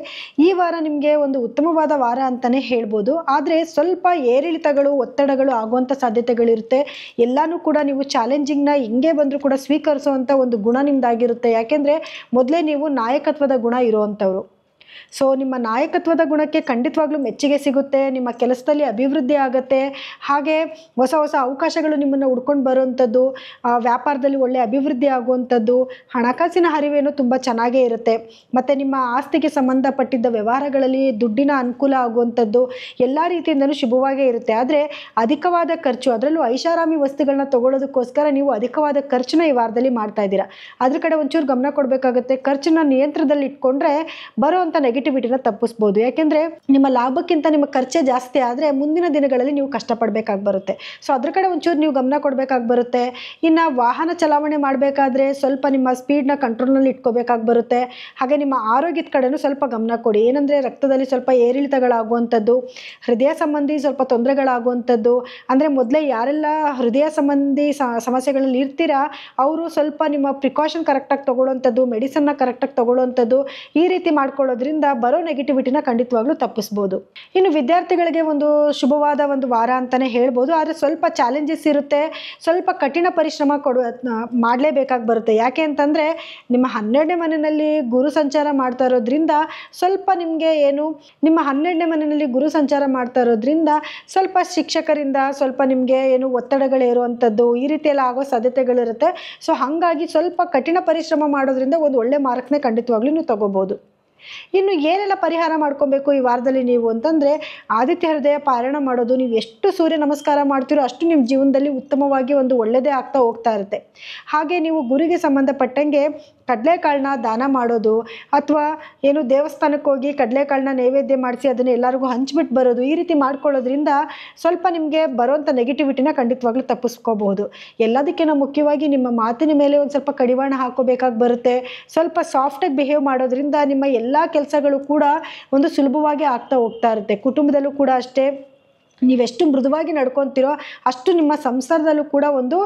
ಈ ವಾರ ನಿಮಗೆ ಒಂದು ಉತ್ತಮವಾದ ವಾರ ಅಂತಲೇ ಹೇಳ್ಬೋದು. ಆದರೆ ಸ್ವಲ್ಪ ಏರಿಳಿತಗಳು, ಒತ್ತಡಗಳು ಆಗುವಂಥ ಸಾಧ್ಯತೆಗಳಿರುತ್ತೆ. ಎಲ್ಲನೂ ಕೂಡ ನೀವು ಚಾಲೆಂಜಿಂಗ್ನ ಹಿಂಗೆ ಬಂದರೂ ಕೂಡ ಸ್ವೀಕರಿಸುವಂಥ ಒಂದು ಗುಣ ನಿಮ್ಮದಾಗಿರುತ್ತೆ. ಯಾಕೆಂದರೆ ಮೊದಲೇ ನೀವು ನಾಯಕತ್ವದ ಗುಣ ಇರುವಂಥವ್ರು. ಸೊ ನಿಮ್ಮ ನಾಯಕತ್ವದ ಗುಣಕ್ಕೆ ಖಂಡಿತವಾಗ್ಲೂ ಮೆಚ್ಚುಗೆ ಸಿಗುತ್ತೆ. ನಿಮ್ಮ ಕೆಲಸದಲ್ಲಿ ಅಭಿವೃದ್ಧಿ ಆಗುತ್ತೆ. ಹಾಗೆ ಹೊಸ ಹೊಸ ಅವಕಾಶಗಳು ನಿಮ್ಮನ್ನು ಹುಡ್ಕೊಂಡು ಬರುವಂಥದ್ದು, ವ್ಯಾಪಾರದಲ್ಲಿ ಒಳ್ಳೆಯ ಅಭಿವೃದ್ಧಿ ಆಗುವಂಥದ್ದು, ಹಣಕಾಸಿನ ಹರಿವೇನು ತುಂಬ ಚೆನ್ನಾಗೇ ಇರುತ್ತೆ. ಮತ್ತು ನಿಮ್ಮ ಆಸ್ತಿಗೆ ಸಂಬಂಧಪಟ್ಟಿದ್ದ ವ್ಯವಹಾರಗಳಲ್ಲಿ ದುಡ್ಡಿನ ಅನುಕೂಲ ಆಗುವಂಥದ್ದು ಎಲ್ಲ ರೀತಿಯಿಂದಲೂ ಶುಭವಾಗೇ ಇರುತ್ತೆ. ಆದರೆ ಅಧಿಕವಾದ ಖರ್ಚು, ಅದರಲ್ಲೂ ಐಷಾರಾಮಿ ವಸ್ತುಗಳನ್ನ ತೊಗೊಳ್ಳೋದಕ್ಕೋಸ್ಕರ ನೀವು ಅಧಿಕವಾದ ಖರ್ಚನ್ನ ಈ ವಾರದಲ್ಲಿ ಮಾಡ್ತಾ ಇದ್ದೀರಾ. ಅದ್ರ ಕಡೆ ಒಂಚೂರು ಗಮನ ಕೊಡಬೇಕಾಗುತ್ತೆ. ಖರ್ಚನ್ನ ನಿಯಂತ್ರಣದಲ್ಲಿ ಇಟ್ಕೊಂಡ್ರೆ ಬರುವಂಥ ನೆಗೆಟಿವಿಟಿನ ತಪ್ಪಿಸ್ಬೋದು. ಯಾಕೆಂದರೆ ನಿಮ್ಮ ಲಾಭಕ್ಕಿಂತ ನಿಮ್ಮ ಖರ್ಚೆ ಜಾಸ್ತಿ ಆದರೆ ಮುಂದಿನ ದಿನಗಳಲ್ಲಿ ನೀವು ಕಷ್ಟಪಡಬೇಕಾಗಿ ಬರುತ್ತೆ. ಸೊ ಅದ್ರ ಕಡೆ ಒಂಚೂರು ನೀವು ಗಮನ ಕೊಡಬೇಕಾಗಿ ಬರುತ್ತೆ. ಇನ್ನು ವಾಹನ ಚಲಾವಣೆ ಮಾಡಬೇಕಾದ್ರೆ ಸ್ವಲ್ಪ ನಿಮ್ಮ ಸ್ಪೀಡ್ನ ಕಂಟ್ರೋಲ್ನಲ್ಲಿ ಇಟ್ಕೋಬೇಕಾಗಿ ಬರುತ್ತೆ. ಹಾಗೆ ನಿಮ್ಮ ಆರೋಗ್ಯದ ಕಡೆನೂ ಸ್ವಲ್ಪ ಗಮನ ಕೊಡಿ. ಏನಂದರೆ ರಕ್ತದಲ್ಲಿ ಸ್ವಲ್ಪ ಏರಿಳಿತಗಳಾಗುವಂಥದ್ದು, ಹೃದಯ ಸಂಬಂಧಿ ಸ್ವಲ್ಪ ತೊಂದರೆಗಳಾಗುವಂಥದ್ದು. ಅಂದರೆ ಮೊದಲೇ ಯಾರೆಲ್ಲ ಹೃದಯ ಸಂಬಂಧಿ ಸಮಸ್ಯೆಗಳಲ್ಲಿ ಇರ್ತೀರಾ ಅವರು ಸ್ವಲ್ಪ ನಿಮ್ಮ ಪ್ರಿಕಾಷನ್ ಕರೆಕ್ಟಾಗಿ ತೊಗೊಳ್ಳೋವಂಥದ್ದು, ಮೆಡಿಸನ್ನ ಕರೆಕ್ಟಾಗಿ ತೊಗೊಳ್ಳೋವಂಥದ್ದು, ಈ ರೀತಿ ಮಾಡ್ಕೊಳ್ಳೋದ್ರಿಂದ ಮಾಡೋದ್ರಿಂದ ಬರೋ ನೆಗೆಟಿವಿಟಿನ ಖಂಡಿತವಾಗ್ಲೂ ತಪ್ಪಿಸ್ಬೋದು. ಇನ್ನು ವಿದ್ಯಾರ್ಥಿಗಳಿಗೆ ಒಂದು ಶುಭವಾದ ಒಂದು ವಾರ ಅಂತಲೇ ಹೇಳ್ಬೋದು. ಆದರೆ ಸ್ವಲ್ಪ ಚಾಲೆಂಜಸ್ ಇರುತ್ತೆ, ಸ್ವಲ್ಪ ಕಠಿಣ ಪರಿಶ್ರಮ ಮಾಡಲೇಬೇಕಾಗಿ ಬರುತ್ತೆ. ಯಾಕೆ ಅಂತಂದರೆ ನಿಮ್ಮ 12ನೇ ಮನೆಯಲ್ಲಿ ಗುರು ಸಂಚಾರ ಮಾಡ್ತಾ ಇರೋದ್ರಿಂದ ಸ್ವಲ್ಪ ನಿಮಗೆ ನಿಮ್ಮ 12ನೇ ಮನೆಯಲ್ಲಿ ಗುರು ಸಂಚಾರ ಮಾಡ್ತಾ ಇರೋದ್ರಿಂದ ಸ್ವಲ್ಪ ಶಿಕ್ಷಕರಿಂದ ಸ್ವಲ್ಪ ನಿಮಗೆ ಒತ್ತಡಗಳಿರುವಂಥದ್ದು ಈ ರೀತಿ ಎಲ್ಲ ಆಗೋ ಸಾಧ್ಯತೆಗಳಿರುತ್ತೆ. ಸೊ ಹಾಗಾಗಿ ಸ್ವಲ್ಪ ಕಠಿಣ ಪರಿಶ್ರಮ ಮಾಡೋದ್ರಿಂದ ಒಂದು ಒಳ್ಳೆ ಮಾರ್ಕ್ಸ್ನೇ ಖಂಡಿತವಾಗ್ಲೂ ನೀವು ತಗೋಬೋದು. ಇನ್ನು ಏನೆಲ್ಲ ಪರಿಹಾರ ಮಾಡ್ಕೊಬೇಕು ಈ ವಾರದಲ್ಲಿ ನೀವು ಅಂತಂದರೆ, ಆದಿತ್ಯ ಹೃದಯ ಪಾರಾಯಣ ಮಾಡೋದು. ನೀವು ಎಷ್ಟು ಸೂರ್ಯ ನಮಸ್ಕಾರ ಮಾಡ್ತೀರೋ ಅಷ್ಟು ನಿಮ್ಮ ಜೀವನದಲ್ಲಿ ಉತ್ತಮವಾಗಿ ಒಂದು ಒಳ್ಳೆಯದೇ ಆಗ್ತಾ ಹೋಗ್ತಾ ಇರುತ್ತೆ. ಹಾಗೆ ನೀವು ಗುರಿಗೆ ಸಂಬಂಧಪಟ್ಟಂಗೆ ಕಡಲೆಕಾಳನ್ನ ದಾನ ಮಾಡೋದು, ಅಥವಾ ದೇವಸ್ಥಾನಕ್ಕೆ ಹೋಗಿ ಕಡಲೆಕಾಳನ್ನ ನೈವೇದ್ಯ ಮಾಡಿಸಿ ಅದನ್ನು ಎಲ್ಲರಿಗೂ ಹಂಚ್ಬಿಟ್ಟು ಬರೋದು, ಈ ರೀತಿ ಮಾಡ್ಕೊಳ್ಳೋದ್ರಿಂದ ಸ್ವಲ್ಪ ನಿಮಗೆ ಬರೋವಂಥ ನೆಗೆಟಿವಿಟಿನ ಖಂಡಿತವಾಗ್ಲೂ ತಪ್ಪಿಸ್ಕೋಬಹುದು. ಎಲ್ಲದಕ್ಕಿಂತ ಮುಖ್ಯವಾಗಿ ನಿಮ್ಮ ಮಾತಿನ ಮೇಲೆ ಒಂದು ಸ್ವಲ್ಪ ಕಡಿವಾಣ ಹಾಕೋಬೇಕಾಗಿ ಬರುತ್ತೆ. ಸ್ವಲ್ಪ ಸಾಫ್ಟಾಗಿ ಬಿಹೇವ್ ಮಾಡೋದ್ರಿಂದ ನಿಮ್ಮ ಎಲ್ಲ ಕೆಲಸಗಳು ಕೂಡ ಒಂದು ಸುಲಭವಾಗಿ ಆಗ್ತಾ ಹೋಗ್ತಾ ಇರುತ್ತೆ. ಕುಟುಂಬದಲ್ಲೂ ಕೂಡ ಅಷ್ಟೇ, ನೀವೆಷ್ಟು ಮೃದುವಾಗಿ ನಡ್ಕೊತೀರೋ ಅಷ್ಟು ನಿಮ್ಮ ಸಂಸಾರದಲ್ಲೂ ಕೂಡ ಒಂದು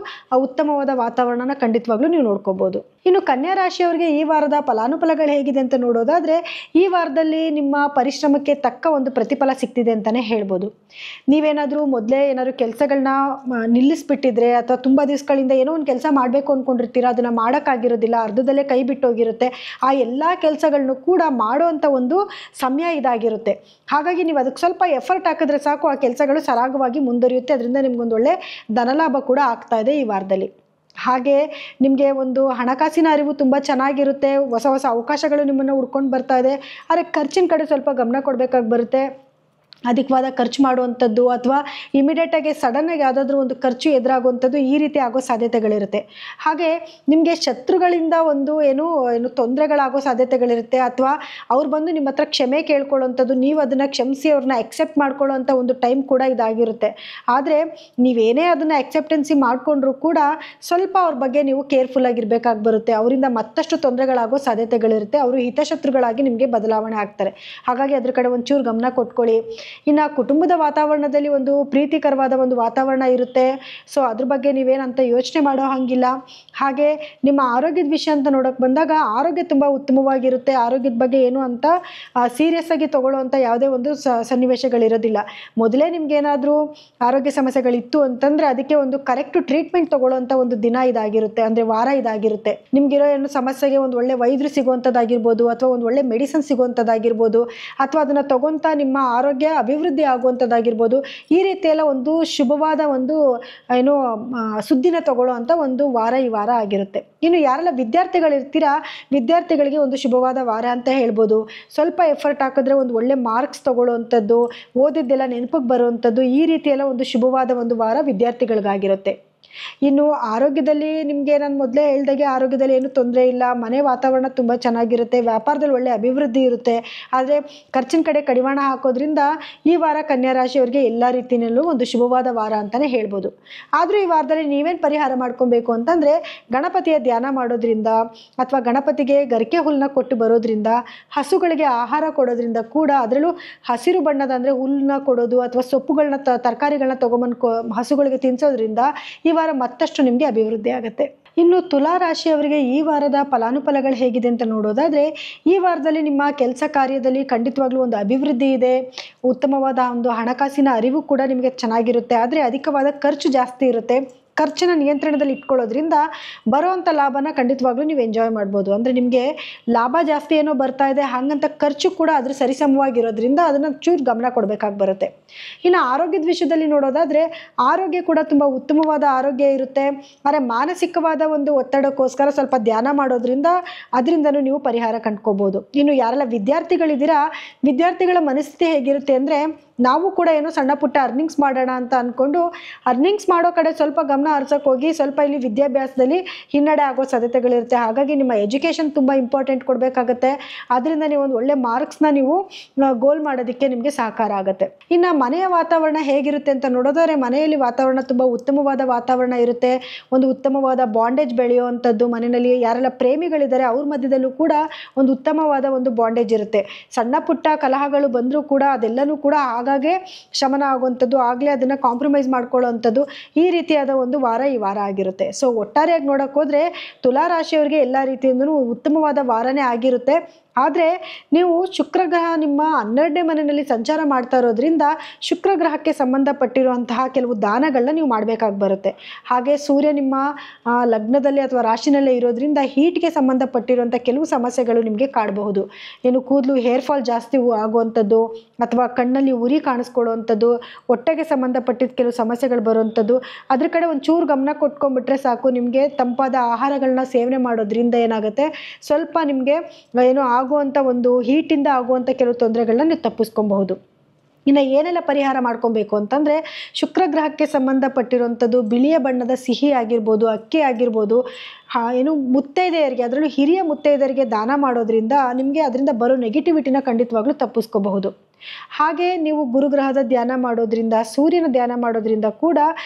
ಉತ್ತಮವಾದ ವಾತಾವರಣನ ಖಂಡಿತವಾಗ್ಲೂ ನೀವು ನೋಡ್ಕೋಬೋದು. ಇನ್ನು ಕನ್ಯಾ ರಾಶಿಯವರಿಗೆ ಈ ವಾರದ ಫಲಾನುಫಲಗಳು ಹೇಗಿದೆ ಅಂತ ನೋಡೋದಾದರೆ, ಈ ವಾರದಲ್ಲಿ ನಿಮ್ಮ ಪರಿಶ್ರಮಕ್ಕೆ ತಕ್ಕ ಒಂದು ಪ್ರತಿಫಲ ಸಿಗ್ತಿದೆ ಅಂತಲೇ ಹೇಳ್ಬೋದು. ನೀವೇನಾದರೂ ಮೊದಲೇ ಕೆಲಸಗಳನ್ನ ನಿಲ್ಲಿಸ್ಬಿಟ್ಟಿದ್ರೆ, ಅಥವಾ ತುಂಬ ದಿವಸಗಳಿಂದ ಏನೋ ಒಂದು ಕೆಲಸ ಮಾಡಬೇಕು ಅಂದ್ಕೊಂಡಿರ್ತೀರ, ಅದನ್ನು ಮಾಡೋಕ್ಕಾಗಿರೋದಿಲ್ಲ, ಅರ್ಧದಲ್ಲೇ ಕೈ ಬಿಟ್ಟೋಗಿರುತ್ತೆ, ಆ ಎಲ್ಲ ಕೆಲಸಗಳನ್ನು ಕೂಡ ಮಾಡುವಂಥ ಒಂದು ಸಮಯ ಇದಾಗಿರುತ್ತೆ. ಹಾಗಾಗಿ ನೀವು ಅದಕ್ಕೆ ಸ್ವಲ್ಪ ಎಫರ್ಟ್ ಹಾಕಿದ್ರೆ ಸಾಕು, ಆ ಕೆಲಸಗಳು ಸರಾಗವಾಗಿ ಮುಂದುವರಿಯುತ್ತೆ. ಅದರಿಂದ ನಿಮ್ಗೊಂದು ಒಳ್ಳೆ ಧನಲಾಭ ಕೂಡ ಆಗ್ತಾ ಇದೆ ಈ ವಾರದಲ್ಲಿ. ಹಾಗೆ ನಿಮಗೆ ಒಂದು ಹಣಕಾಸಿನ ಅರಿವು ತುಂಬ ಚೆನ್ನಾಗಿರುತ್ತೆ. ಹೊಸ ಹೊಸ ಅವಕಾಶಗಳು ನಿಮ್ಮನ್ನು ಹುಡ್ಕೊಂಡು ಬರ್ತಾ ಇದೆ. ಆದರೆ ಖರ್ಚಿನ ಕಡೆ ಸ್ವಲ್ಪ ಗಮನ ಕೊಡಬೇಕಾಗಿ ಬರುತ್ತೆ. ಅಧಿಕವಾದ ಖರ್ಚು ಮಾಡುವಂಥದ್ದು, ಅಥವಾ ಇಮಿಡಿಯೇಟಾಗಿ ಸಡನ್ನಾಗಿ ಯಾವುದಾದ್ರೂ ಒಂದು ಖರ್ಚು ಎದುರಾಗುವಂಥದ್ದು, ಈ ರೀತಿ ಆಗೋ ಸಾಧ್ಯತೆಗಳಿರುತ್ತೆ. ಹಾಗೆ ನಿಮಗೆ ಶತ್ರುಗಳಿಂದ ಒಂದು ತೊಂದರೆಗಳಾಗೋ ಸಾಧ್ಯತೆಗಳಿರುತ್ತೆ, ಅಥವಾ ಅವ್ರು ಬಂದು ನಿಮ್ಮ ಹತ್ರ ಕ್ಷಮೆ ಕೇಳ್ಕೊಳ್ಳೋವಂಥದ್ದು, ನೀವು ಅದನ್ನು ಕ್ಷಮಿಸಿ ಅವ್ರನ್ನ ಎಕ್ಸೆಪ್ಟ್ ಮಾಡ್ಕೊಳ್ಳೋವಂಥ ಒಂದು ಟೈಮ್ ಕೂಡ ಇದಾಗಿರುತ್ತೆ. ಆದರೆ ನೀವೇನೇ ಅದನ್ನು ಎಕ್ಸೆಪ್ಟೆನ್ಸಿ ಮಾಡಿಕೊಂಡ್ರೂ ಕೂಡ ಸ್ವಲ್ಪ ಅವ್ರ ಬಗ್ಗೆ ನೀವು ಕೇರ್ಫುಲ್ಲಾಗಿರಬೇಕಾಗಿ ಬರುತ್ತೆ. ಅವರಿಂದ ಮತ್ತಷ್ಟು ತೊಂದರೆಗಳಾಗೋ ಸಾಧ್ಯತೆಗಳಿರುತ್ತೆ. ಅವರು ಹಿತಶತ್ರುಗಳಾಗಿ ನಿಮಗೆ ಬದಲಾವಣೆ ಆಗ್ತಾರೆ. ಹಾಗಾಗಿ ಅದ್ರ ಕಡೆ ಒಂಚೂರು ಗಮನ ಕೊಟ್ಕೊಳ್ಳಿ. ಇನ್ನು ಕುಟುಂಬದ ವಾತಾವರಣದಲ್ಲಿ ಒಂದು ಪ್ರೀತಿಕರವಾದ ಒಂದು ವಾತಾವರಣ ಇರುತ್ತೆ. ಸೊ ಅದ್ರ ಬಗ್ಗೆ ನೀವೇನಂತ ಯೋಚನೆ ಮಾಡೋ ಹಾಗಿಲ್ಲ. ಹಾಗೆ ನಿಮ್ಮ ಆರೋಗ್ಯದ ವಿಷಯ ಅಂತ ನೋಡೋಕೆ ಬಂದಾಗ ಆರೋಗ್ಯ ತುಂಬ ಉತ್ತಮವಾಗಿರುತ್ತೆ. ಆರೋಗ್ಯದ ಬಗ್ಗೆ ಏನು ಅಂತ ಸೀರಿಯಸ್ ಆಗಿ ತಗೊಳ್ಳೋವಂಥ ಯಾವುದೇ ಒಂದು ಸನ್ನಿವೇಶಗಳಿರೋದಿಲ್ಲ. ಮೊದಲೇ ನಿಮ್ಗೇನಾದರೂ ಆರೋಗ್ಯ ಸಮಸ್ಯೆಗಳಿತ್ತು ಅಂತಂದರೆ ಅದಕ್ಕೆ ಒಂದು ಕರೆಕ್ಟ್ ಟ್ರೀಟ್ಮೆಂಟ್ ತಗೊಳ್ಳೋವಂಥ ಒಂದು ದಿನ ಇದಾಗಿರುತ್ತೆ, ಅಂದರೆ ವಾರ ಇದಾಗಿರುತ್ತೆ. ನಿಮಗಿರೋ ಸಮಸ್ಯೆಗೆ ಒಂದು ಒಳ್ಳೆ ವೈದ್ಯರು ಸಿಗುವಂಥದ್ದಾಗಿರ್ಬೋದು, ಅಥವಾ ಒಂದು ಒಳ್ಳೆ ಮೆಡಿಸಿನ್ ಸಿಗುವಂಥದ್ದಾಗಿರ್ಬೋದು, ಅಥವಾ ಅದನ್ನು ತಗೊಂತ ನಿಮ್ಮ ಆರೋಗ್ಯ ಅಭಿವೃದ್ಧಿ ಆಗುವಂಥದ್ದಾಗಿರ್ಬೋದು. ಈ ರೀತಿಯೆಲ್ಲ ಒಂದು ಶುಭವಾದ ಒಂದು ಸುದ್ದಿನ ತಗೊಳ್ಳೋ ಅಂಥ ಒಂದು ವಾರ ಈ ವಾರ ಆಗಿರುತ್ತೆ. ಇನ್ನು ಯಾರೆಲ್ಲ ವಿದ್ಯಾರ್ಥಿಗಳಿರ್ತೀರಾ, ವಿದ್ಯಾರ್ಥಿಗಳಿಗೆ ಒಂದು ಶುಭವಾದ ವಾರ ಅಂತ ಹೇಳ್ಬೋದು. ಸ್ವಲ್ಪ ಎಫರ್ಟ್ ಹಾಕಿದ್ರೆ ಒಂದು ಒಳ್ಳೆ ಮಾರ್ಕ್ಸ್ ತಗೊಳ್ಳೋವಂಥದ್ದು, ಓದಿದ್ದೆಲ್ಲ ನೆನಪಿಗೆ ಬರುವಂಥದ್ದು, ಈ ರೀತಿಯೆಲ್ಲ ಒಂದು ಶುಭವಾದ ಒಂದು ವಾರ ವಿದ್ಯಾರ್ಥಿಗಳಿಗಾಗಿರುತ್ತೆ. ಇನ್ನು ಆರೋಗ್ಯದಲ್ಲಿ ನಿಮಗೆ ನಾನು ಮೊದಲೇ ಹೇಳ್ದಾಗೆ ಆರೋಗ್ಯದಲ್ಲಿ ಏನು ತೊಂದರೆ ಇಲ್ಲ. ಮನೆ ವಾತಾವರಣ ತುಂಬ ಚೆನ್ನಾಗಿರುತ್ತೆ. ವ್ಯಾಪಾರದಲ್ಲಿ ಒಳ್ಳೆ ಅಭಿವೃದ್ಧಿ ಇರುತ್ತೆ. ಆದರೆ ಖರ್ಚಿನ ಕಡೆ ಕಡಿವಾಣ ಹಾಕೋದ್ರಿಂದ ಈ ವಾರ ಕನ್ಯಾ ರಾಶಿಯವರಿಗೆ ಎಲ್ಲ ರೀತಿಯಲ್ಲೂ ಒಂದು ಶುಭವಾದ ವಾರ ಅಂತಲೇ ಹೇಳ್ಬೋದು. ಆದರೂ ಈ ವಾರದಲ್ಲಿ ನೀವೇನು ಪರಿಹಾರ ಮಾಡ್ಕೊಬೇಕು ಅಂತಂದರೆ, ಗಣಪತಿಯ ಧ್ಯಾನ ಮಾಡೋದ್ರಿಂದ, ಅಥವಾ ಗಣಪತಿಗೆ ಗರಿಕೆ ಹುಲ್ಲನ್ನ ಕೊಟ್ಟು ಬರೋದ್ರಿಂದ, ಹಸುಗಳಿಗೆ ಆಹಾರ ಕೊಡೋದ್ರಿಂದ ಕೂಡ, ಅದರಲ್ಲೂ ಹಸಿರು ಬಣ್ಣದ ಅಂದರೆ ಹುಲ್ಲನ್ನ ಕೊಡೋದು, ಅಥವಾ ಸೊಪ್ಪುಗಳನ್ನ ತರಕಾರಿಗಳನ್ನ ತೊಗೊಂಬಂದು ಹಸುಗಳಿಗೆ ತಿನ್ನಿಸೋದ್ರಿಂದ ಈ ವಾರ ಮತ್ತಷ್ಟು ನಿಮಗೆ ಅಭಿವೃದ್ಧಿ ಆಗುತ್ತೆ. ಇನ್ನು ತುಲಾ ರಾಶಿಯವರಿಗೆ ಈ ವಾರದ ಫಲಾನುಫಲಗಳು ಹೇಗಿದೆ ಅಂತ ನೋಡೋದಾದರೆ, ಈ ವಾರದಲ್ಲಿ ನಿಮ್ಮ ಕೆಲಸ ಕಾರ್ಯದಲ್ಲಿ ಖಂಡಿತವಾಗ್ಲೂ ಒಂದು ಅಭಿವೃದ್ಧಿ ಇದೆ. ಉತ್ತಮವಾದ ಒಂದು ಹಣಕಾಸಿನ ಅರಿವು ಕೂಡ ನಿಮಗೆ ಚೆನ್ನಾಗಿರುತ್ತೆ. ಆದರೆ ಅಧಿಕವಾದ ಖರ್ಚು ಜಾಸ್ತಿ ಇರುತ್ತೆ. ಖರ್ಚನ್ನ ನಿಯಂತ್ರಣದಲ್ಲಿ ಇಟ್ಕೊಳ್ಳೋದ್ರಿಂದ ಬರೋವಂಥ ಲಾಭನ ಖಂಡಿತವಾಗ್ಲೂ ನೀವು ಎಂಜಾಯ್ ಮಾಡ್ಬೋದು. ಅಂದರೆ ನಿಮಗೆ ಲಾಭ ಜಾಸ್ತಿ ಏನೋ ಬರ್ತಾ ಇದೆ, ಹಾಗಂತ ಖರ್ಚು ಕೂಡ ಅದ್ರ ಸರಿಸಮವಾಗಿರೋದ್ರಿಂದ ಅದನ್ನು ಚೂರು ಗಮನ ಕೊಡಬೇಕಾಗಿ ಬರುತ್ತೆ. ಇನ್ನು ಆರೋಗ್ಯದ ವಿಷಯದಲ್ಲಿ ನೋಡೋದಾದರೆ, ಆರೋಗ್ಯ ಕೂಡ ತುಂಬ ಉತ್ತಮವಾದ ಆರೋಗ್ಯ ಇರುತ್ತೆ. ಆದರೆ ಮಾನಸಿಕವಾದ ಒಂದು ಒತ್ತಡಕ್ಕೋಸ್ಕರ ಸ್ವಲ್ಪ ಧ್ಯಾನ ಮಾಡೋದ್ರಿಂದ ಅದರಿಂದನೂ ನೀವು ಪರಿಹಾರ ಕಂಡ್ಕೋಬೋದು. ಇನ್ನು ಯಾರೆಲ್ಲ ವಿದ್ಯಾರ್ಥಿಗಳಿದ್ದೀರಾ, ವಿದ್ಯಾರ್ಥಿಗಳ ಮನಸ್ಥಿತಿ ಹೇಗಿರುತ್ತೆ ಅಂದರೆ, ನಾವು ಕೂಡ ಏನೋ ಸಣ್ಣ ಪುಟ್ಟ ಅರ್ನಿಂಗ್ಸ್ ಮಾಡೋಣ ಅಂತ ಅಂದ್ಕೊಂಡು ಅರ್ನಿಂಗ್ಸ್ ಮಾಡೋ ಕಡೆ ಸ್ವಲ್ಪ ಗಮನ ಹರಿಸೋಕೆ ಹೋಗಿ ಸ್ವಲ್ಪ ಇಲ್ಲಿ ವಿದ್ಯಾಭ್ಯಾಸದಲ್ಲಿ ಹಿನ್ನಡೆ ಆಗೋ ಸಾಧ್ಯತೆಗಳಿರುತ್ತೆ. ಹಾಗಾಗಿ ನಿಮ್ಮ ಎಜುಕೇಷನ್ ತುಂಬ ಇಂಪಾರ್ಟೆಂಟ್ ಕೊಡಬೇಕಾಗತ್ತೆ. ಅದರಿಂದ ನೀವು ಒಂದು ಒಳ್ಳೆ ಮಾರ್ಕ್ಸ್ನ ನೀವು ಗೋಲ್ ಮಾಡೋದಕ್ಕೆ ನಿಮಗೆ ಸಹಕಾರ ಆಗುತ್ತೆ. ಇನ್ನು ಮನೆಯ ವಾತಾವರಣ ಹೇಗಿರುತ್ತೆ ಅಂತ ನೋಡೋದಾದ್ರೆ, ಮನೆಯಲ್ಲಿ ವಾತಾವರಣ ತುಂಬ ಉತ್ತಮವಾದ ವಾತಾವರಣ ಇರುತ್ತೆ. ಒಂದು ಉತ್ತಮವಾದ ಬಾಂಡೇಜ್ ಬೆಳೆಯುವಂಥದ್ದು, ಮನೆಯಲ್ಲಿ ಯಾರೆಲ್ಲ ಪ್ರೇಮಿಗಳಿದ್ದಾರೆ ಅವ್ರ ಮಧ್ಯದಲ್ಲೂ ಕೂಡ ಒಂದು ಉತ್ತಮವಾದ ಒಂದು ಬಾಂಡೇಜ್ ಇರುತ್ತೆ. ಸಣ್ಣ ಪುಟ್ಟ ಕಲಹಗಳು ಬಂದರೂ ಕೂಡ ಅದೆಲ್ಲನೂ ಕೂಡ ಆಗಾಗ್ಗೆ ಶಮನ ಆಗುವಂಥದ್ದು, ಆಗಲೇ ಅದನ್ನು ಕಾಂಪ್ರಮೈಸ್ ಮಾಡ್ಕೊಳ್ಳೋವಂಥದ್ದು, ಈ ರೀತಿಯಾದ ಒಂದು ವಾರ ಈ ವಾರ ಆಗಿರುತ್ತೆ. ಸೊ ಒಟ್ಟಾರೆಯಾಗಿ ನೋಡೋಕೆ ಹೋದರೆ ತುಲಾ ರಾಶಿಯವರಿಗೆ ಎಲ್ಲ ರೀತಿಯಿಂದಲೂ ಉತ್ತಮವಾದ ವಾರನೇ ಆಗಿರುತ್ತೆ. ಆದರೆ ನೀವು ಶುಕ್ರ ಗ್ರಹ ನಿಮ್ಮ 12ನೇ ಮನೆಯಲ್ಲಿ ಸಂಚಾರ ಮಾಡ್ತಾ ಇರೋದ್ರಿಂದ ಶುಕ್ರ ಗ್ರಹಕ್ಕೆ ಸಂಬಂಧಪಟ್ಟಿರುವಂತಹ ಕೆಲವು ದಾನಗಳನ್ನ ನೀವು ಮಾಡಬೇಕಾಗಿ ಬರುತ್ತೆ. ಹಾಗೆ ಸೂರ್ಯ ನಿಮ್ಮ ಲಗ್ನದಲ್ಲಿ ಅಥವಾ ರಾಶಿನಲ್ಲೇ ಇರೋದ್ರಿಂದ ಹೀಟ್ಗೆ ಸಂಬಂಧಪಟ್ಟಿರುವಂಥ ಕೆಲವು ಸಮಸ್ಯೆಗಳು ನಿಮಗೆ ಕಾಡಬಹುದು. ಏನು ಕೂದಲು ಹೇರ್ ಫಾಲ್ ಜಾಸ್ತಿ ಆಗುವಂಥದ್ದು, ಅಥವಾ ಕಣ್ಣಲ್ಲಿ ಉರಿ ಕಾಣಿಸ್ಕೊಳ್ಳುವಂಥದ್ದು, ಹೊಟ್ಟೆಗೆ ಸಂಬಂಧಪಟ್ಟಿದ್ದ ಕೆಲವು ಸಮಸ್ಯೆಗಳು ಬರುವಂಥದ್ದು. ಅದ್ರ ಕಡೆ ಒಂಚೂರು ಗಮನ ಕೊಟ್ಕೊಂಡ್ಬಿಟ್ರೆ ಸಾಕು. ನಿಮಗೆ ತಂಪಾದ ಆಹಾರಗಳನ್ನ ಸೇವನೆ ಮಾಡೋದ್ರಿಂದ ಏನಾಗುತ್ತೆ, ಸ್ವಲ್ಪ ನಿಮಗೆ ಏನೋ ಆಗುವಂಥ ಒಂದು ಹೀಟಿಂದ ಆಗುವಂಥ ಕೆಲವು ತೊಂದರೆಗಳನ್ನ ನೀವು ತಪ್ಪಿಸ್ಕೊಬಹುದು. ಇನ್ನು ಏನೆಲ್ಲ ಪರಿಹಾರ ಮಾಡ್ಕೊಬೇಕು ಅಂತಂದರೆ, ಶುಕ್ರ ಗ್ರಹಕ್ಕೆ ಸಂಬಂಧಪಟ್ಟಿರುವಂಥದ್ದು ಬಿಳಿಯ ಬಣ್ಣದ ಸಿಹಿ ಆಗಿರ್ಬೋದು, ಅಕ್ಕಿ ಆಗಿರ್ಬೋದು, ಏನು ಮುತ್ತೈದೆಯರಿಗೆ, ಅದರಲ್ಲೂ ಹಿರಿಯ ಮುತ್ತೈದೆಯರಿಗೆ ದಾನ ಮಾಡೋದ್ರಿಂದ ನಿಮಗೆ ಅದರಿಂದ ಬರೋ ನೆಗೆಟಿವಿಟಿನ ಖಂಡಿತವಾಗ್ಲೂ ತಪ್ಪಿಸ್ಕೋಬಹುದು. ಹಾಗೆ ನೀವು ಗುರುಗ್ರಹದ ಧ್ಯಾನ ಮಾಡೋದ್ರಿಂದ, ಸೂರ್ಯನ ಧ್ಯಾನ ಮಾಡೋದ್ರಿಂದ ಕೂಡ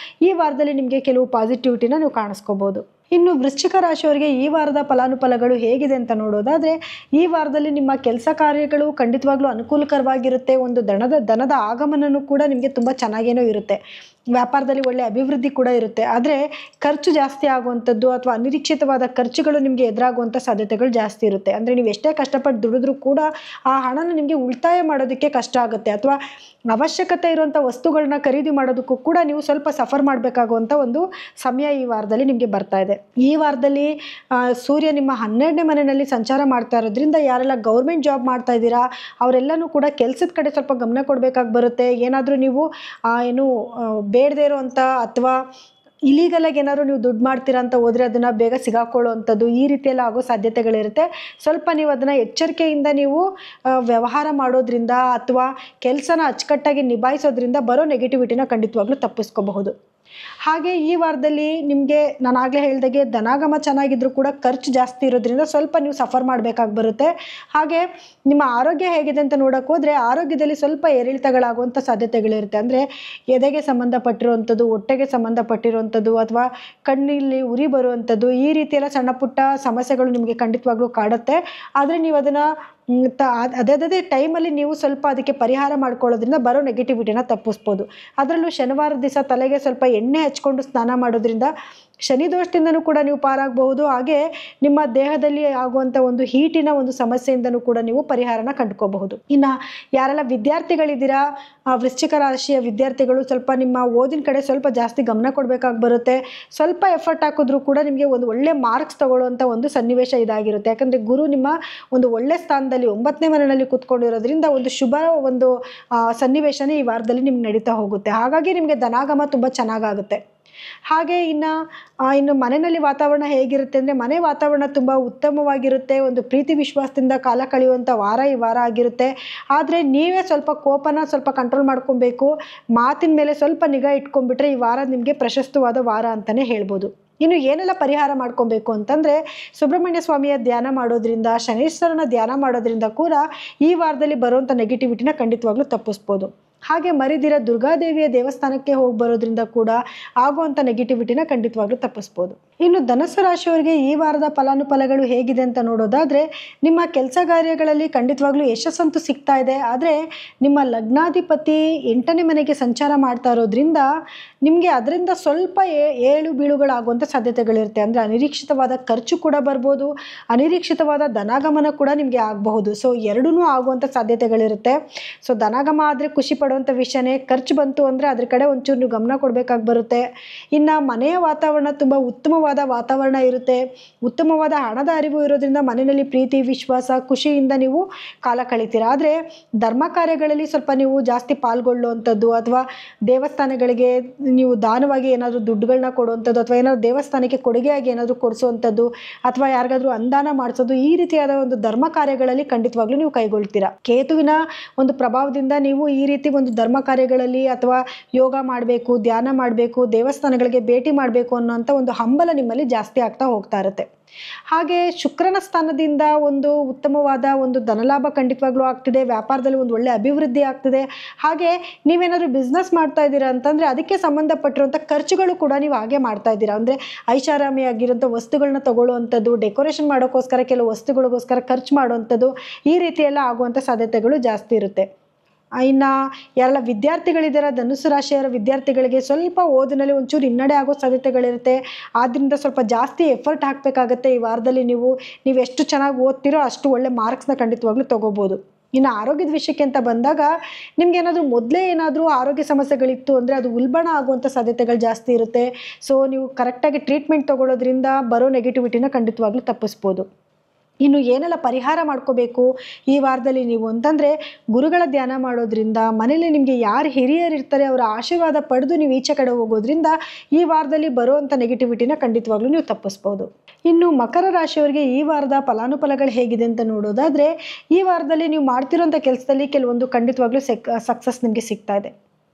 ಈ ವಾರದಲ್ಲಿ ನಿಮಗೆ ಕೆಲವು ಪಾಸಿಟಿವಿಟಿನ ನೀವು ಕಾಣಿಸ್ಕೋಬಹುದು. ಇನ್ನು ವೃಶ್ಚಿಕ ರಾಶಿಯವರಿಗೆ ಈ ವಾರದ ಫಲಾನುಫಲಗಳು ಹೇಗಿದೆ ಅಂತ ನೋಡೋದಾದರೆ, ಈ ವಾರದಲ್ಲಿ ನಿಮ್ಮ ಕೆಲಸ ಕಾರ್ಯಗಳು ಖಂಡಿತವಾಗ್ಲೂ ಅನುಕೂಲಕರವಾಗಿರುತ್ತೆ. ಒಂದು ದನದ ಆಗಮನನೂ ಕೂಡ ನಿಮಗೆ ತುಂಬ ಚೆನ್ನಾಗೇನೋ ಇರುತ್ತೆ. ವ್ಯಾಪಾರದಲ್ಲಿ ಒಳ್ಳೆ ಅಭಿವೃದ್ಧಿ ಕೂಡ ಇರುತ್ತೆ. ಆದರೆ ಖರ್ಚು ಜಾಸ್ತಿ ಆಗುವಂಥದ್ದು ಅಥವಾ ಅನಿರೀಕ್ಷಿತವಾದ ಖರ್ಚುಗಳು ನಿಮಗೆ ಎದುರಾಗುವಂಥ ಸಾಧ್ಯತೆಗಳು ಜಾಸ್ತಿ ಇರುತ್ತೆ. ಅಂದರೆ ನೀವು ಎಷ್ಟೇ ಕಷ್ಟಪಟ್ಟು ದುಡಿದ್ರೂ ಕೂಡ ಆ ಹಣನ ನಿಮಗೆ ಉಳಿತಾಯ ಮಾಡೋದಕ್ಕೆ ಕಷ್ಟ ಆಗುತ್ತೆ, ಅಥವಾ ಅವಶ್ಯಕತೆ ಇರುವಂಥ ವಸ್ತುಗಳನ್ನ ಖರೀದಿ ಮಾಡೋದಕ್ಕೂ ಕೂಡ ನೀವು ಸ್ವಲ್ಪ ಸಫರ್ ಮಾಡಬೇಕಾಗುವಂಥ ಒಂದು ಸಮಯ ಈ ವಾರದಲ್ಲಿ ನಿಮಗೆ ಬರ್ತಾ ಇದೆ. ಈ ವಾರದಲ್ಲಿ ಸೂರ್ಯ ನಿಮ್ಮ 12ನೇ ಮನೆಯಲ್ಲಿ ಸಂಚಾರ ಮಾಡ್ತಾ ಇರೋದ್ರಿಂದ ಯಾರೆಲ್ಲ ಗೌರ್ಮೆಂಟ್ ಜಾಬ್ ಮಾಡ್ತಾ ಇದ್ದೀರಾ ಅವರೆಲ್ಲನೂ ಕೂಡ ಕೆಲಸದ ಕಡೆ ಸ್ವಲ್ಪ ಗಮನ ಕೊಡಬೇಕಾಗಿ ಬರುತ್ತೆ. ಏನಾದರೂ ನೀವು ಏನು ಬೇಡದೇ ಇರೋವಂಥ ಅಥವಾ ಇಲೀಗಲಾಗಿ ಏನಾದರೂ ನೀವು ದುಡ್ಡು ಮಾಡ್ತೀರಾ ಅಂತ ಹೋದರೆ ಅದನ್ನು ಬೇಗ ಸಿಗಾಕೊಳ್ಳುವಂಥದ್ದು, ಈ ರೀತಿಯೆಲ್ಲ ಆಗೋ ಸಾಧ್ಯತೆಗಳಿರುತ್ತೆ. ಸ್ವಲ್ಪ ನೀವು ಅದನ್ನು ಎಚ್ಚರಿಕೆಯಿಂದ ನೀವು ವ್ಯವಹಾರ ಮಾಡೋದ್ರಿಂದ ಅಥವಾ ಕೆಲಸನ ಅಚ್ಚುಕಟ್ಟಾಗಿ ನಿಭಾಯಿಸೋದ್ರಿಂದ ಬರೋ ನೆಗೆಟಿವಿಟಿನ ಖಂಡಿತವಾಗ್ಲೂ ತಪ್ಪಿಸ್ಕೋಬಹುದು. ಹಾಗೆ ಈ ವಾರದಲ್ಲಿ ನಿಮಗೆ ನಾನು ಆಗಲೇ ಹೇಳಿದಾಗೆ ಧನಾಗಮ ಚೆನ್ನಾಗಿದ್ರೂ ಕೂಡ ಖರ್ಚು ಜಾಸ್ತಿ ಇರೋದ್ರಿಂದ ಸ್ವಲ್ಪ ನೀವು ಸಫರ್ ಮಾಡಬೇಕಾಗಿ ಬರುತ್ತೆ. ಹಾಗೆ ನಿಮ್ಮ ಆರೋಗ್ಯ ಹೇಗಿದೆ ಅಂತ ನೋಡೋಕೆ ಹೋದರೆ ಆರೋಗ್ಯದಲ್ಲಿ ಸ್ವಲ್ಪ ಏರಿಳಿತಗಳಾಗುವಂಥ ಸಾಧ್ಯತೆಗಳಿರುತ್ತೆ. ಅಂದರೆ ಎದೆಗೆ ಸಂಬಂಧಪಟ್ಟಿರುವಂಥದ್ದು, ಹೊಟ್ಟೆಗೆ ಸಂಬಂಧಪಟ್ಟಿರುವಂಥದ್ದು, ಅಥವಾ ಕಣ್ಣಲ್ಲಿ ಉರಿ ಬರುವಂಥದ್ದು, ಈ ರೀತಿಯೆಲ್ಲ ಸಣ್ಣ ಪುಟ್ಟ ಸಮಸ್ಯೆಗಳು ನಿಮಗೆ ಖಂಡಿತವಾಗ್ಲೂ ಕಾಡುತ್ತೆ. ಆದರೆ ನೀವು ಅದನ್ನು ಅದೇ ಟೈಮಲ್ಲಿ ನೀವು ಸ್ವಲ್ಪ ಅದಕ್ಕೆ ಪರಿಹಾರ ಮಾಡ್ಕೊಳ್ಳೋದ್ರಿಂದ ಬರೋ ನೆಗೆಟಿವಿಟಿನ ತಪ್ಪಿಸ್ಬೋದು. ಅದರಲ್ಲೂ ಶನಿವಾರದ ದಿವಸ ತಲೆಗೆ ಸ್ವಲ್ಪ ಎಣ್ಣೆ ಹಚ್ಕೊಂಡು ಸ್ನಾನ ಮಾಡೋದ್ರಿಂದ ಶನಿ ದೋಷದಿಂದನೂ ಕೂಡ ನೀವು ಪಾರಾಗಬಹುದು. ಹಾಗೆ ನಿಮ್ಮ ದೇಹದಲ್ಲಿ ಆಗುವಂಥ ಒಂದು ಹೀಟಿನ ಒಂದು ಸಮಸ್ಯೆಯಿಂದನೂ ಕೂಡ ನೀವು ಪರಿಹಾರನ ಕಂಡುಕೋಬಹುದು. ಇನ್ನು ಯಾರೆಲ್ಲ ವಿದ್ಯಾರ್ಥಿಗಳಿದ್ದೀರಾ, ವೃಶ್ಚಿಕ ರಾಶಿಯ ವಿದ್ಯಾರ್ಥಿಗಳು ಸ್ವಲ್ಪ ನಿಮ್ಮ ಓದಿನ ಕಡೆ ಸ್ವಲ್ಪ ಜಾಸ್ತಿ ಗಮನ ಕೊಡಬೇಕಾಗಿ ಬರುತ್ತೆ. ಸ್ವಲ್ಪ ಎಫರ್ಟ್ ಹಾಕಿದ್ರೂ ಕೂಡ ನಿಮಗೆ ಒಂದು ಒಳ್ಳೆ ಮಾರ್ಕ್ಸ್ ತಗೊಳ್ಳುವಂಥ ಒಂದು ಸನ್ನಿವೇಶ ಇದಾಗಿರುತ್ತೆ. ಯಾಕಂದರೆ ಗುರು ನಿಮ್ಮ ಒಂದು ಒಳ್ಳೆ ಸ್ಥಾನದಲ್ಲಿ 9ನೇ ಮನೆಯಲ್ಲಿ ಕೂತ್ಕೊಂಡಿರೋದ್ರಿಂದ ಒಂದು ಶುಭ ಒಂದು ಸನ್ನಿವೇಶನೇ ಈ ವಾರದಲ್ಲಿ ನಿಮ್ಗೆ ನಡೀತಾ ಹೋಗುತ್ತೆ. ಹಾಗಾಗಿ ನಿಮಗೆ ಧನಾಗಮ ತುಂಬ ಚೆನ್ನಾಗಾಗುತ್ತೆ. ಹಾಗೆ ಇನ್ನು ಮನೆಯಲ್ಲಿ ವಾತಾವರಣ ಹೇಗಿರುತ್ತೆ ಅಂದರೆ, ಮನೆ ವಾತಾವರಣ ತುಂಬ ಉತ್ತಮವಾಗಿರುತ್ತೆ. ಒಂದು ಪ್ರೀತಿ ವಿಶ್ವಾಸದಿಂದ ಕಾಲ ಕಳೆಯುವಂಥ ವಾರ ಈ ವಾರ ಆಗಿರುತ್ತೆ. ಆದರೆ ನೀವೇ ಸ್ವಲ್ಪ ಕೋಪನ ಸ್ವಲ್ಪ ಕಂಟ್ರೋಲ್ ಮಾಡ್ಕೊಬೇಕು. ಮಾತಿನ ಮೇಲೆ ಸ್ವಲ್ಪ ನಿಗಾ ಇಟ್ಕೊಂಡ್ಬಿಟ್ರೆ ಈ ವಾರ ನಿಮಗೆ ಪ್ರಶಸ್ತವಾದ ವಾರ ಅಂತಲೇ ಹೇಳ್ಬೋದು. ಇನ್ನು ಏನೆಲ್ಲ ಪರಿಹಾರ ಮಾಡ್ಕೊಬೇಕು ಅಂತಂದರೆ, ಸುಬ್ರಹ್ಮಣ್ಯ ಸ್ವಾಮಿಯ ಧ್ಯಾನ ಮಾಡೋದ್ರಿಂದ, ಶನೀಶ್ವರನ ಧ್ಯಾನ ಮಾಡೋದ್ರಿಂದ ಕೂಡ ಈ ವಾರದಲ್ಲಿ ಬರುವಂಥ ನೆಗೆಟಿವಿಟಿನ ಖಂಡಿತವಾಗ್ಲೂ ತಪ್ಪಿಸ್ಬೋದು. ಹಾಗೆ ಮರಿದಿರ ದುರ್ಗಾದೇವಿಯ ದೇವಸ್ಥಾನಕ್ಕೆ ಹೋಗಿ ಬರೋದ್ರಿಂದ ಕೂಡ ಆಗುವಂಥ ನೆಗೆಟಿವಿಟಿನ ಖಂಡಿತವಾಗ್ಲೂ ತಪ್ಪಿಸ್ಬೋದು. ಇನ್ನು ಧನುಸ್ಸು ರಾಶಿಯವರಿಗೆ ಈ ವಾರದ ಫಲಾನುಫಲಗಳು ಹೇಗಿದೆ ಅಂತ ನೋಡೋದಾದರೆ, ನಿಮ್ಮ ಕೆಲಸ ಕಾರ್ಯಗಳಲ್ಲಿ ಖಂಡಿತವಾಗ್ಲೂ ಯಶಸ್ಸಂತೂ ಸಿಗ್ತಾ ಇದೆ. ಆದರೆ ನಿಮ್ಮ ಲಗ್ನಾಧಿಪತಿ 8ನೇ ಮನೆಗೆ ಸಂಚಾರ ಮಾಡ್ತಾ ಇರೋದ್ರಿಂದ ನಿಮಗೆ ಅದರಿಂದ ಸ್ವಲ್ಪ ಏಳು ಬೀಳುಗಳಾಗುವಂಥ ಸಾಧ್ಯತೆಗಳಿರುತ್ತೆ. ಅಂದರೆ ಅನಿರೀಕ್ಷಿತವಾದ ಖರ್ಚು ಕೂಡ ಬರ್ಬೋದು, ಅನಿರೀಕ್ಷಿತವಾದ ಧನಾಗಮನ ಕೂಡ ನಿಮಗೆ ಆಗಬಹುದು. ಸೊ ಎರಡೂ ಆಗುವಂಥ ಸಾಧ್ಯತೆಗಳಿರುತ್ತೆ. ಸೊ ಧನಾಗಮ ಆದರೆ ಖುಷಿ ಪಡುವಂಥ ವಿಷಯನೇ, ಖರ್ಚು ಬಂತು ಅಂದರೆ ಅದ್ರ ಕಡೆ ಒಂಚೂರು ನೀವು ಗಮನ ಕೊಡಬೇಕಾಗಿ ಬರುತ್ತೆ. ಇನ್ನು ಮನೆಯ ವಾತಾವರಣ ತುಂಬ ಉತ್ತಮವಾದ ವಾತಾವರಣ ಇರುತ್ತೆ. ಉತ್ತಮವಾದ ಹಣದ ಅರಿವು ಇರೋದ್ರಿಂದ ಮನೆಯಲ್ಲಿ ಪ್ರೀತಿ ವಿಶ್ವಾಸ ಖುಷಿಯಿಂದ ನೀವು ಕಾಲ ಕಳಿತೀರಾ. ಆದರೆ ಧರ್ಮ ಕಾರ್ಯಗಳಲ್ಲಿ ಸ್ವಲ್ಪ ನೀವು ಜಾಸ್ತಿ ಪಾಲ್ಗೊಳ್ಳುವಂಥದ್ದು, ಅಥವಾ ದೇವಸ್ಥಾನಗಳಿಗೆ ನೀವು ದಾನವಾಗಿ ಏನಾದರೂ ದುಡ್ಡುಗಳನ್ನ ಕೊಡುವಂಥದ್ದು, ಅಥವಾ ಏನಾದರೂ ದೇವಸ್ಥಾನಕ್ಕೆ ಕೊಡುಗೆಯಾಗಿ ಏನಾದರೂ ಕೊಡಿಸುವಂಥದ್ದು, ಅಥವಾ ಯಾರಿಗಾದ್ರೂ ಅನುದಾನ ಮಾಡಿಸೋದು, ಈ ರೀತಿಯಾದ ಒಂದು ಧರ್ಮ ಕಾರ್ಯಗಳಲ್ಲಿ ಖಂಡಿತವಾಗ್ಲೂ ನೀವು ಕೈಗೊಳ್ತೀರಾ. ಕೇತುವಿನ ಒಂದು ಪ್ರಭಾವದಿಂದ ನೀವು ಈ ರೀತಿ ಒಂದು ಧರ್ಮ ಕಾರ್ಯಗಳಲ್ಲಿ ಅಥವಾ ಯೋಗ ಮಾಡಬೇಕು, ಧ್ಯಾನ ಮಾಡಬೇಕು, ದೇವಸ್ಥಾನಗಳಿಗೆ ಭೇಟಿ ಮಾಡಬೇಕು ಅನ್ನೋಂಥ ಒಂದು ಹಂಬಲ ನಿಮ್ಮಲ್ಲಿ ಜಾಸ್ತಿ ಆಗ್ತಾ ಹೋಗ್ತಾ ಇರುತ್ತೆ. ಹಾಗೆ ಶುಕ್ರನ ಸ್ಥಾನದಿಂದ ಒಂದು ಉತ್ತಮವಾದ ಒಂದು ಧನಲಾಭ ಖಂಡಿತವಾಗ್ಲೂ ಆಗ್ತಿದೆ. ವ್ಯಾಪಾರದಲ್ಲಿ ಒಂದು ಒಳ್ಳೆ ಅಭಿವೃದ್ಧಿ ಆಗ್ತಿದೆ. ಹಾಗೆ ನೀವೇನಾದರೂ ಬಿಸ್ನೆಸ್ ಮಾಡ್ತಾ ಇದ್ದೀರಾ ಅಂತಂದರೆ ಅದಕ್ಕೆ ಸಂಬಂಧಪಟ್ಟಿರುವಂಥ ಖರ್ಚುಗಳು ಕೂಡ ನೀವು ಹಾಗೆ ಮಾಡ್ತಾ ಇದ್ದೀರಾ. ಅಂದರೆ ಐಷಾರಾಮಿಯಾಗಿರೋಂಥ ವಸ್ತುಗಳನ್ನ ತಗೊಳ್ಳುವಂಥದ್ದು, ಡೆಕೋರೇಷನ್ ಮಾಡೋಕ್ಕೋಸ್ಕರ ಕೆಲವು ವಸ್ತುಗಳಿಗೋಸ್ಕರ ಖರ್ಚು ಮಾಡುವಂಥದ್ದು, ಈ ರೀತಿಯೆಲ್ಲ ಆಗುವಂಥ ಸಾಧ್ಯತೆಗಳು ಜಾಸ್ತಿ ಇರುತ್ತೆ. ಇನ್ನು ಯಾರೆಲ್ಲ ವಿದ್ಯಾರ್ಥಿಗಳಿದ್ದಾರೆ ಧನುಸ್ಸು ರಾಶಿಯವರ ವಿದ್ಯಾರ್ಥಿಗಳಿಗೆ ಸ್ವಲ್ಪ ಓದಿನಲ್ಲಿ ಒಂಚೂರು ಹಿನ್ನಡೆ ಆಗೋ ಸಾಧ್ಯತೆಗಳಿರುತ್ತೆ. ಆದ್ದರಿಂದ ಸ್ವಲ್ಪ ಜಾಸ್ತಿ ಎಫರ್ಟ್ ಹಾಕಬೇಕಾಗತ್ತೆ. ಈ ವಾರದಲ್ಲಿ ನೀವು ಎಷ್ಟು ಚೆನ್ನಾಗಿ ಓದ್ತಿರೋ ಅಷ್ಟು ಒಳ್ಳೆ ಮಾರ್ಕ್ಸ್ನ ಖಂಡಿತವಾಗ್ಲೂ ತೊಗೋಬೋದು. ಇನ್ನು ಆರೋಗ್ಯದ ವಿಷಯಕ್ಕೆ ಅಂತ ಬಂದಾಗ ನಿಮ್ಗೆ ಏನಾದರೂ ಮೊದಲೇ ಏನಾದರೂ ಆರೋಗ್ಯ ಸಮಸ್ಯೆಗಳಿತ್ತು ಅಂದರೆ ಅದು ಉಲ್ಬಣ ಆಗುವಂಥ ಸಾಧ್ಯತೆಗಳು ಜಾಸ್ತಿ ಇರುತ್ತೆ. ಸೊ ನೀವು ಕರೆಕ್ಟಾಗಿ ಟ್ರೀಟ್ಮೆಂಟ್ ತೊಗೊಳ್ಳೋದ್ರಿಂದ ಬರೋ ನೆಗೆಟಿವಿಟಿನ ಖಂಡಿತವಾಗ್ಲೂ ತಪ್ಪಿಸ್ಬೋದು. ಇನ್ನು ಏನೆಲ್ಲ ಪರಿಹಾರ ಮಾಡ್ಕೋಬೇಕು ಈ ವಾರದಲ್ಲಿ ನೀವು ಅಂತಂದರೆ, ಗುರುಗಳ ಧ್ಯಾನ ಮಾಡೋದ್ರಿಂದ, ಮನೇಲಿ ನಿಮಗೆ ಯಾರು ಹಿರಿಯರು ಇರ್ತಾರೆ ಅವರ ಆಶೀರ್ವಾದ ಪಡೆದು ನೀವು ಈಚೆ ಕಡೆ ಹೋಗೋದ್ರಿಂದ ಈ ವಾರದಲ್ಲಿ ಬರುವಂಥ ನೆಗೆಟಿವಿಟಿನ ಖಂಡಿತವಾಗ್ಲೂ ನೀವು ತಪ್ಪಿಸ್ಬೋದು. ಇನ್ನು ಮಕರ ರಾಶಿಯವರಿಗೆ ಈ ವಾರದ ಫಲಾನುಫಲಗಳು ಹೇಗಿದೆ ಅಂತ ನೋಡೋದಾದರೆ, ಈ ವಾರದಲ್ಲಿ ನೀವು ಮಾಡ್ತಿರೋಂಥ ಕೆಲಸದಲ್ಲಿ ಕೆಲವೊಂದು ಖಂಡಿತವಾಗ್ಲೂ ಸಕ್ಸಸ್ ನಿಮಗೆ ಸಿಗ್ತಾ ಇದೆ.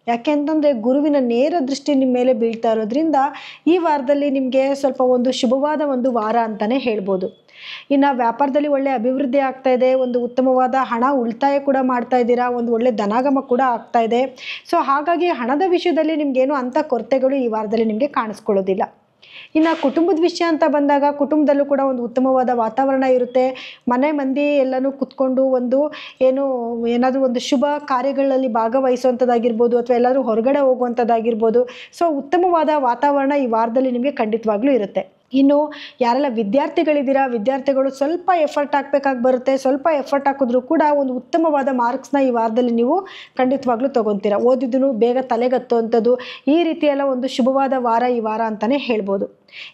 ಯಾಕೆ ಅಂತಂದರೆ ಗುರುವಿನ ನೇರ ದೃಷ್ಟಿ ನಿಮ್ಮ ಮೇಲೆ ಬೀಳ್ತಾ ಇರೋದ್ರಿಂದ ಈ ವಾರದಲ್ಲಿ ನಿಮಗೆ ಸ್ವಲ್ಪ ಒಂದು ಶುಭವಾದ ಒಂದು ವಾರ ಅಂತಲೇ ಹೇಳ್ಬೋದು. ಇನ್ನು ವ್ಯಾಪಾರದಲ್ಲಿ ಒಳ್ಳೆ ಅಭಿವೃದ್ಧಿ ಆಗ್ತಾ ಇದೆ, ಒಂದು ಉತ್ತಮವಾದ ಹಣ ಉಳಿತಾಯ ಕೂಡ ಮಾಡ್ತಾ ಇದ್ದೀರಾ, ಒಂದು ಒಳ್ಳೆ ಧನಾಗಮ ಕೂಡ ಆಗ್ತಾ ಇದೆ. ಸೊ ಹಾಗಾಗಿ ಹಣದ ವಿಷಯದಲ್ಲಿ ನಿಮಗೇನು ಅಂಥ ಕೊರತೆಗಳು ಈ ವಾರದಲ್ಲಿ ನಿಮಗೆ ಕಾಣಿಸ್ಕೊಳ್ಳೋದಿಲ್ಲ. ಇನ್ನು ಕುಟುಂಬದ ವಿಷಯ ಅಂತ ಬಂದಾಗ ಕುಟುಂಬದಲ್ಲೂ ಕೂಡ ಒಂದು ಉತ್ತಮವಾದ ವಾತಾವರಣ ಇರುತ್ತೆ. ಮನೆ ಮಂದಿ ಎಲ್ಲನೂ ಕುತ್ಕೊಂಡು ಏನಾದರೂ ಒಂದು ಶುಭ ಕಾರ್ಯಗಳಲ್ಲಿ ಭಾಗವಹಿಸುವಂಥದ್ದಾಗಿರ್ಬೋದು ಅಥವಾ ಎಲ್ಲಾದರೂ ಹೊರಗಡೆ ಹೋಗುವಂಥದ್ದಾಗಿರ್ಬೋದು. ಸೊ ಉತ್ತಮವಾದ ವಾತಾವರಣ ಈ ವಾರದಲ್ಲಿ ನಿಮಗೆ ಖಂಡಿತವಾಗ್ಲೂ ಇರುತ್ತೆ. ಇನ್ನು ಯಾರೆಲ್ಲ ವಿದ್ಯಾರ್ಥಿಗಳಿದ್ದೀರಾ, ವಿದ್ಯಾರ್ಥಿಗಳು ಸ್ವಲ್ಪ ಎಫರ್ಟ್ ಹಾಕಬೇಕಾಗಿ ಬರುತ್ತೆ. ಸ್ವಲ್ಪ ಎಫರ್ಟ್ ಹಾಕಿದ್ರೂ ಕೂಡ ಒಂದು ಉತ್ತಮವಾದ ಮಾರ್ಕ್ಸ್ನ ಈ ವಾರದಲ್ಲಿ ನೀವು ಖಂಡಿತವಾಗ್ಲೂ ತೊಗೊತೀರಾ. ಓದಿದ್ದು ಬೇಗ ತಲೆಗತ್ತುವಂಥದ್ದು, ಈ ರೀತಿಯೆಲ್ಲ ಒಂದು ಶುಭವಾದ ವಾರ ಈ ವಾರ ಅಂತಲೇ ಹೇಳ್ಬೋದು.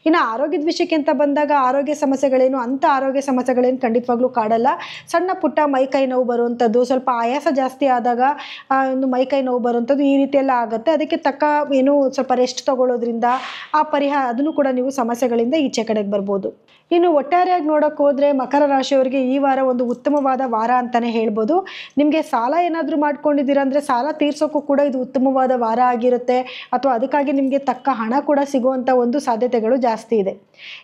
ಇನ್ನು ಆರೋಗ್ಯದ ವಿಷಯಕ್ಕೆ ಅಂತ ಬಂದಾಗ ಆರೋಗ್ಯ ಸಮಸ್ಯೆಗಳೇನು ಅಂಥ ಆರೋಗ್ಯ ಸಮಸ್ಯೆಗಳೇನು ಖಂಡಿತವಾಗ್ಲೂ ಕಾಡಲ್ಲ. ಸಣ್ಣ ಪುಟ್ಟ ಮೈಕೈ ನೋವು ಬರುವಂಥದ್ದು, ಸ್ವಲ್ಪ ಆಯಾಸ ಜಾಸ್ತಿ ಆದಾಗ ಒಂದು ಮೈಕೈ ನೋವು ಬರುವಂಥದ್ದು, ಈ ರೀತಿಯೆಲ್ಲ ಆಗುತ್ತೆ. ಅದಕ್ಕೆ ತಕ್ಕ ಸ್ವಲ್ಪ ರೆಸ್ಟ್ ತೊಗೊಳ್ಳೋದ್ರಿಂದ ಅದನ್ನು ಕೂಡ ನೀವು ಸಮಸ್ಯೆಗಳಿಂದ ಈಚೆ ಕಡೆಗೆ ಬರ್ಬೋದು. ಇನ್ನು ಒಟ್ಟಾರೆಯಾಗಿ ನೋಡೋಕೆ ಹೋದರೆ ಮಕರ ರಾಶಿಯವರಿಗೆ ಈ ವಾರ ಒಂದು ಉತ್ತಮವಾದ ವಾರ ಅಂತಲೇ ಹೇಳ್ಬೋದು. ನಿಮಗೆ ಸಾಲ ಏನಾದರೂ ಮಾಡ್ಕೊಂಡಿದ್ದೀರಾ ಅಂದರೆ ಸಾಲ ತೀರ್ಸೋಕ್ಕೂ ಕೂಡ ಇದು ಉತ್ತಮವಾದ ವಾರ ಆಗಿರುತ್ತೆ. ಅಥವಾ ಅದಕ್ಕಾಗಿ ನಿಮಗೆ ತಕ್ಕ ಹಣ ಕೂಡ ಸಿಗುವಂಥ ಒಂದು ಸಾಧ್ಯತೆಗಳು ಜಾಸ್ತಿ ಇದೆ.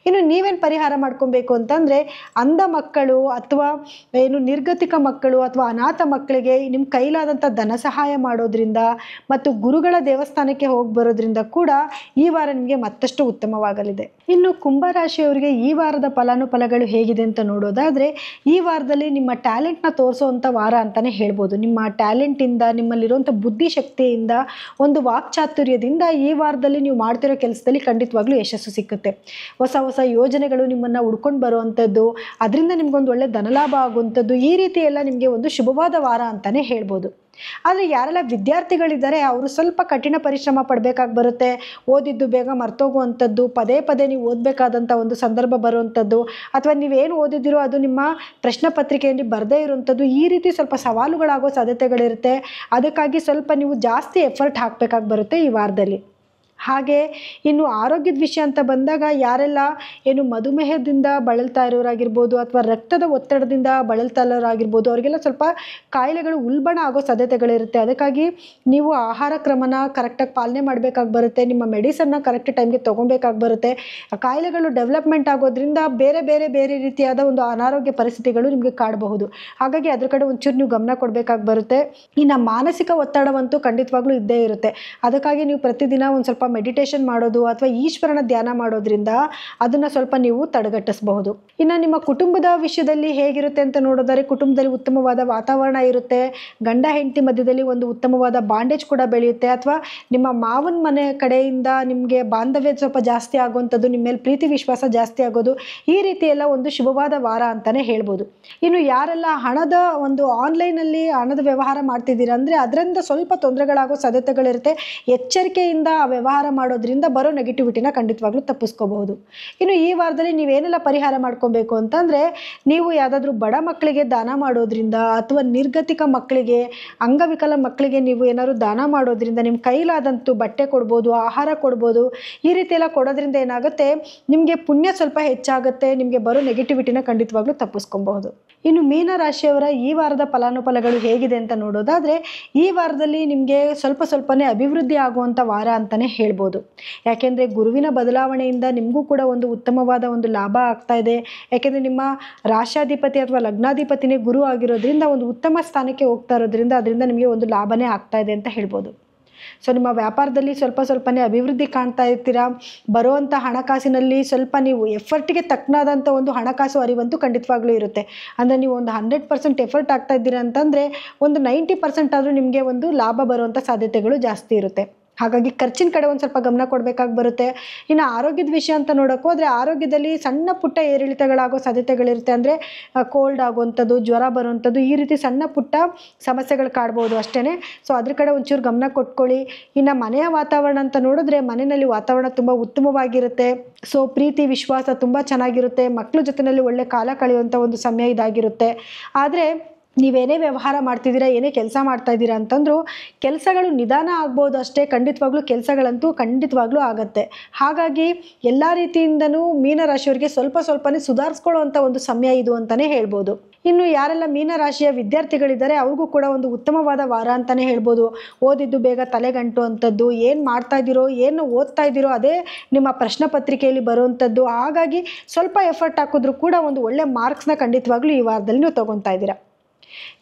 ಇನ್ನು ನೀವೇನು ಪರಿಹಾರ ಮಾಡ್ಕೊಬೇಕು ಅಂತಂದರೆ, ಅಂಧ ಮಕ್ಕಳು ಅಥವಾ ನಿರ್ಗತಿಕ ಮಕ್ಕಳು ಅಥವಾ ಅನಾಥ ಮಕ್ಕಳಿಗೆ ನಿಮ್ಮ ಕೈಲಾದಂಥ ಧನ ಸಹಾಯ ಮಾಡೋದ್ರಿಂದ ಮತ್ತು ಗುರುಗಳ ದೇವಸ್ಥಾನಕ್ಕೆ ಹೋಗಿ ಬರೋದ್ರಿಂದ ಕೂಡ ಈ ವಾರ ನಿಮಗೆ ಮತ್ತಷ್ಟು ಉತ್ತಮವಾಗಲಿದೆ. ಇನ್ನು ಕುಂಭರಾಶಿಯವರಿಗೆ ಈ ವಾರದ ಫಲಾನುಫಲಗಳು ಹೇಗಿದೆ ಅಂತ ನೋಡೋದಾದರೆ, ಈ ವಾರದಲ್ಲಿ ನಿಮ್ಮ ಟ್ಯಾಲೆಂಟ್ನ ತೋರಿಸುವಂಥ ವಾರ ಅಂತಲೇ ಹೇಳ್ಬೋದು. ನಿಮ್ಮ ಟ್ಯಾಲೆಂಟಿಂದ, ನಿಮ್ಮಲ್ಲಿರುವಂಥ ಬುದ್ಧಿಶಕ್ತಿಯಿಂದ, ಒಂದು ವಾಕ್ಚಾತುರ್ಯದಿಂದ ಈ ವಾರದಲ್ಲಿ ನೀವು ಮಾಡ್ತಿರೋ ಕೆಲಸದಲ್ಲಿ ಖಂಡಿತವಾಗ್ಲೂ ಯಶಸ್ಸು ಸಿಕ್ಕುತ್ತೆ. ಹೊಸ ಹೊಸ ಯೋಜನೆಗಳು ನಿಮ್ಮನ್ನು ಹುಡ್ಕೊಂಡು ಬರುವಂಥದ್ದು, ಅದರಿಂದ ನಿಮ್ಗೊಂದು ಒಳ್ಳೆ ಧನಲಾಭ ಆಗುವಂಥದ್ದು, ಈ ರೀತಿ ಎಲ್ಲ ನಿಮಗೆ ಒಂದು ಶುಭವಾದ ವಾರ ಅಂತಲೇ ಹೇಳ್ಬೋದು. ಆದರೆ ಯಾರೆಲ್ಲ ವಿದ್ಯಾರ್ಥಿಗಳಿದ್ದಾರೆ ಅವರು ಸ್ವಲ್ಪ ಕಠಿಣ ಪರಿಶ್ರಮ ಪಡಬೇಕಾಗಿ ಬರುತ್ತೆ. ಓದಿದ್ದು ಬೇಗ ಮರ್ತೋಗುವಂಥದ್ದು, ಪದೇ ಪದೇ ನೀವು ಓದಬೇಕಾದಂಥ ಒಂದು ಸಂದರ್ಭ ಬರುವಂಥದ್ದು, ಅಥವಾ ನೀವೇನು ಓದಿದ್ದೀರೋ ಅದು ನಿಮ್ಮ ಪ್ರಶ್ನೆ ಪತ್ರಿಕೆಯಲ್ಲಿ ಬರದೇ ಇರುವಂಥದ್ದು, ಈ ರೀತಿ ಸ್ವಲ್ಪ ಸವಾಲುಗಳಾಗೋ ಸಾಧ್ಯತೆಗಳಿರುತ್ತೆ. ಅದಕ್ಕಾಗಿ ಸ್ವಲ್ಪ ನೀವು ಜಾಸ್ತಿ ಎಫರ್ಟ್ ಹಾಕಬೇಕಾಗಿ ಬರುತ್ತೆ ಈ ವಾರದಲ್ಲಿ. ಹಾಗೆ ಇನ್ನು ಆರೋಗ್ಯದ ವಿಷಯ ಅಂತ ಬಂದಾಗ ಯಾರೆಲ್ಲ ಮಧುಮೇಹದಿಂದ ಬಳಲ್ತಾ ಇರೋರಾಗಿರ್ಬೋದು ಅಥವಾ ರಕ್ತದ ಒತ್ತಡದಿಂದ ಬಳಲ್ತಾ ಇರೋರಾಗಿರ್ಬೋದು, ಅವರಿಗೆಲ್ಲ ಸ್ವಲ್ಪ ಕಾಯಿಲೆಗಳು ಉಲ್ಬಣ ಆಗೋ ಸಾಧ್ಯತೆಗಳಿರುತ್ತೆ. ಅದಕ್ಕಾಗಿ ನೀವು ಆಹಾರ ಕ್ರಮನ ಕರೆಕ್ಟಾಗಿ ಪಾಲನೆ ಮಾಡಬೇಕಾಗಿ ಬರುತ್ತೆ. ನಿಮ್ಮ ಮೆಡಿಸನ್ನ ಕರೆಕ್ಟ್ ಟೈಮ್ಗೆ ತೊಗೊಬೇಕಾಗಿ ಬರುತ್ತೆ. ಕಾಯಿಲೆಗಳು ಡೆವಲಪ್ಮೆಂಟ್ ಆಗೋದ್ರಿಂದ ಬೇರೆ ಬೇರೆ ಬೇರೆ ರೀತಿಯಾದ ಒಂದು ಅನಾರೋಗ್ಯ ಪರಿಸ್ಥಿತಿಗಳು ನಿಮಗೆ ಕಾಡಬಹುದು. ಹಾಗಾಗಿ ಅದ್ರ ಕಡೆ ಒಂಚೂರು ನೀವು ಗಮನ ಕೊಡಬೇಕಾಗಿ ಬರುತ್ತೆ. ಇನ್ನು ಮಾನಸಿಕ ಒತ್ತಡವಂತೂ ಖಂಡಿತವಾಗ್ಲೂ ಇದ್ದೇ ಇರುತ್ತೆ. ಅದಕ್ಕಾಗಿ ನೀವು ಪ್ರತಿದಿನ ಒಂದು ಸ್ವಲ್ಪ ಮೆಡಿಟೇಷನ್ ಮಾಡೋದು ಅಥವಾ ಈಶ್ವರನ ಧ್ಯಾನ ಮಾಡೋದ್ರಿಂದ ಅದನ್ನು ಸ್ವಲ್ಪ ನೀವು ತಡೆಗಟ್ಟಿಸಬಹುದು. ಇನ್ನು ನಿಮ್ಮ ಕುಟುಂಬದ ವಿಷಯದಲ್ಲಿ ಹೇಗಿರುತ್ತೆ ಅಂತ ನೋಡೋದಾದ್ರೆ, ಕುಟುಂಬದಲ್ಲಿ ಉತ್ತಮವಾದ ವಾತಾವರಣ ಇರುತ್ತೆ. ಗಂಡ ಹೆಂಡತಿ ಮಧ್ಯದಲ್ಲಿ ಒಂದು ಉತ್ತಮವಾದ ಬಾಂಡೇಜ್ ಕೂಡ ಬೆಳೆಯುತ್ತೆ. ಅಥವಾ ನಿಮ್ಮ ಮಾವನ ಮನೆ ಕಡೆಯಿಂದ ನಿಮಗೆ ಬಾಂಧವ್ಯ ಸ್ವಲ್ಪ ಜಾಸ್ತಿ ಆಗುವಂಥದ್ದು, ನಿಮ್ಮ ಮೇಲೆ ಪ್ರೀತಿ ವಿಶ್ವಾಸ ಜಾಸ್ತಿ ಆಗೋದು, ಈ ರೀತಿ ಎಲ್ಲ ಒಂದು ಶುಭವಾದ ವಾರ ಅಂತಲೇ ಹೇಳ್ಬೋದು. ಇನ್ನು ಯಾರೆಲ್ಲ ಹಣದ ಒಂದು ಆನ್ಲೈನಲ್ಲಿ ಹಣದ ವ್ಯವಹಾರ ಮಾಡ್ತಿದ್ದೀರಾ ಅಂದರೆ ಅದರಿಂದ ಸ್ವಲ್ಪ ತೊಂದರೆಗಳಾಗೋ ಸಾಧ್ಯತೆಗಳಿರುತ್ತೆ. ಎಚ್ಚರಿಕೆಯಿಂದ ಆ ವ್ಯವಹಾರ ಮಾಡೋದ್ರಿಂದ ಬರೋ ನೆಗೆಟಿವಿಟಿನ ಖಂಡಿತವಾಗ್ಲೂ ತಪ್ಪಿಸ್ಕೋಬಹುದು. ಇನ್ನು ಈ ವಾರದಲ್ಲಿ ನೀವೇನೆಲ್ಲ ಪರಿಹಾರ ಮಾಡ್ಕೊಬೇಕು ಅಂತಂದರೆ, ನೀವು ಯಾವುದಾದ್ರೂ ಬಡ ಮಕ್ಕಳಿಗೆ ದಾನ ಮಾಡೋದ್ರಿಂದ ಅಥವಾ ನಿರ್ಗತಿಕ ಮಕ್ಕಳಿಗೆ, ಅಂಗವಿಕಲ ಮಕ್ಕಳಿಗೆ ನೀವು ಏನಾದ್ರು ದಾನ ಮಾಡೋದ್ರಿಂದ, ನಿಮ್ಮ ಕೈಲಾದಂತೂ ಬಟ್ಟೆ ಕೊಡ್ಬೋದು, ಆಹಾರ ಕೊಡ್ಬೋದು, ಈ ರೀತಿ ಎಲ್ಲ ಕೊಡೋದ್ರಿಂದ ಏನಾಗುತ್ತೆ, ನಿಮಗೆ ಪುಣ್ಯ ಸ್ವಲ್ಪ ಹೆಚ್ಚಾಗುತ್ತೆ. ನಿಮಗೆ ಬರೋ ನೆಗೆಟಿವಿಟಿನ ಖಂಡಿತವಾಗ್ಲೂ ತಪ್ಪಿಸ್ಕೊಬಹುದು. ಇನ್ನು ಮೀನ ರಾಶಿಯವರ ಈ ವಾರದ ಫಲಾನುಫಲಗಳು ಹೇಗಿದೆ ಅಂತ ನೋಡೋದಾದರೆ, ಈ ವಾರದಲ್ಲಿ ನಿಮಗೆ ಸ್ವಲ್ಪನೇ ಅಭಿವೃದ್ಧಿ ಆಗುವಂಥ ವಾರ ಅಂತಲೇ ಹೇಳ್ಬೋದು. ಯಾಕೆಂದರೆ ಗುರುವಿನ ಬದಲಾವಣೆಯಿಂದ ನಿಮಗೂ ಕೂಡ ಒಂದು ಉತ್ತಮವಾದ ಒಂದು ಲಾಭ ಆಗ್ತಾ ಇದೆ. ಯಾಕೆಂದರೆ ನಿಮ್ಮ ರಾಶಾಧಿಪತಿ ಅಥವಾ ಲಗ್ನಾಧಿಪತಿನೇ ಗುರು ಆಗಿರೋದ್ರಿಂದ ಒಂದು ಉತ್ತಮ ಸ್ಥಾನಕ್ಕೆ ಹೋಗ್ತಾ ಇರೋದ್ರಿಂದ ಅದರಿಂದ ನಿಮಗೆ ಒಂದು ಲಾಭನೇ ಆಗ್ತಾ ಇದೆ ಅಂತ ಹೇಳ್ಬೋದು. ಸೊ ನಿಮ್ಮ ವ್ಯಾಪಾರದಲ್ಲಿ ಸ್ವಲ್ಪನೇ ಅಭಿವೃದ್ಧಿ ಕಾಣ್ತಾ ಇರ್ತೀರಾ. ಬರುವಂಥ ಹಣಕಾಸಿನಲ್ಲಿ ಸ್ವಲ್ಪ ನೀವು ಎಫರ್ಟ್ಗೆ ತಕ್ಕನಾದಂಥ ಒಂದು ಹಣಕಾಸು ಅರಿವಂತೂ ಖಂಡಿತವಾಗ್ಲೂ ಇರುತ್ತೆ. ಅಂದರೆ ನೀವು ಒಂದು 100% ಎಫರ್ಟ್ ಆಗ್ತಾ ಇದ್ದೀರಾ ಅಂತಂದರೆ ಒಂದು 90% ಆದರೂ ನಿಮಗೆ ಒಂದು ಲಾಭ ಬರುವಂಥ ಸಾಧ್ಯತೆಗಳು ಜಾಸ್ತಿ ಇರುತ್ತೆ. ಹಾಗಾಗಿ ಖರ್ಚಿನ ಕಡೆ ಒಂದು ಸ್ವಲ್ಪ ಗಮನ ಕೊಡಬೇಕಾಗಿ ಬರುತ್ತೆ. ಇನ್ನು ಆರೋಗ್ಯದ ವಿಷಯ ಅಂತ ನೋಡೋಕೆ ಹೋದರೆ ಆರೋಗ್ಯದಲ್ಲಿ ಸಣ್ಣ ಪುಟ್ಟ ಏರಿಳಿತಗಳಾಗೋ ಸಾಧ್ಯತೆಗಳಿರುತ್ತೆ. ಅಂದರೆ ಕೋಲ್ಡ್ ಆಗುವಂಥದ್ದು, ಜ್ವರ ಬರುವಂಥದ್ದು, ಈ ರೀತಿ ಸಣ್ಣ ಪುಟ್ಟ ಸಮಸ್ಯೆಗಳು ಕಾಡ್ಬೋದು ಅಷ್ಟೇ. ಸೊ ಅದ್ರ ಕಡೆ ಒಂಚೂರು ಗಮನ ಕೊಟ್ಕೊಳ್ಳಿ. ಇನ್ನು ಮನೆಯ ವಾತಾವರಣ ಅಂತ ನೋಡಿದ್ರೆ ಮನೆಯಲ್ಲಿ ವಾತಾವರಣ ತುಂಬ ಉತ್ತಮವಾಗಿರುತ್ತೆ. ಸೊ ಪ್ರೀತಿ ವಿಶ್ವಾಸ ತುಂಬ ಚೆನ್ನಾಗಿರುತ್ತೆ. ಮಕ್ಕಳ ಜೊತೆಯಲ್ಲಿ ಒಳ್ಳೆ ಕಾಲ ಕಳೆಯುವಂಥ ಒಂದು ಸಮಯ ಇದಾಗಿರುತ್ತೆ. ಆದರೆ ನೀವೇನೇ ವ್ಯವಹಾರ ಮಾಡ್ತಿದ್ದೀರಾ, ಏನೇ ಕೆಲಸ ಮಾಡ್ತಾ ಇದ್ದೀರಾ ಅಂತಂದರೂ ಕೆಲಸಗಳು ನಿಧಾನ ಆಗ್ಬೋದು ಅಷ್ಟೇ. ಕೆಲಸಗಳಂತೂ ಖಂಡಿತವಾಗ್ಲೂ ಆಗುತ್ತೆ. ಹಾಗಾಗಿ ಎಲ್ಲ ರೀತಿಯಿಂದನೂ ಮೀನರಾಶಿಯವರಿಗೆ ಸ್ವಲ್ಪನೇ ಸುಧಾರಿಸ್ಕೊಳ್ಳುವಂಥ ಒಂದು ಸಮಯ ಇದು ಅಂತಲೇ ಹೇಳ್ಬೋದು. ಇನ್ನು ಯಾರೆಲ್ಲ ಮೀನರಾಶಿಯ ವಿದ್ಯಾರ್ಥಿಗಳಿದ್ದಾರೆ ಅವ್ರಿಗೂ ಕೂಡ ಒಂದು ಉತ್ತಮವಾದ ವಾರ ಅಂತಲೇ ಹೇಳ್ಬೋದು. ಓದಿದ್ದು ಬೇಗ ತಲೆಗಂಟು ಅಂಥದ್ದು, ಏನು ಮಾಡ್ತಾ ಇದ್ದೀರೋ, ಏನು ಓದ್ತಾ ಇದ್ದೀರೋ ಅದೇ ನಿಮ್ಮ ಪ್ರಶ್ನೆ ಪತ್ರಿಕೆಯಲ್ಲಿ ಬರುವಂಥದ್ದು. ಹಾಗಾಗಿ ಸ್ವಲ್ಪ ಎಫರ್ಟ್ ಹಾಕಿದ್ರೂ ಕೂಡ ಒಂದು ಒಳ್ಳೆ ಮಾರ್ಕ್ಸ್ನ ಖಂಡಿತವಾಗ್ಲೂ ಈ ವಾರದಲ್ಲಿ ನೀವು ತೊಗೊತಾ ಇದ್ದೀರಾ.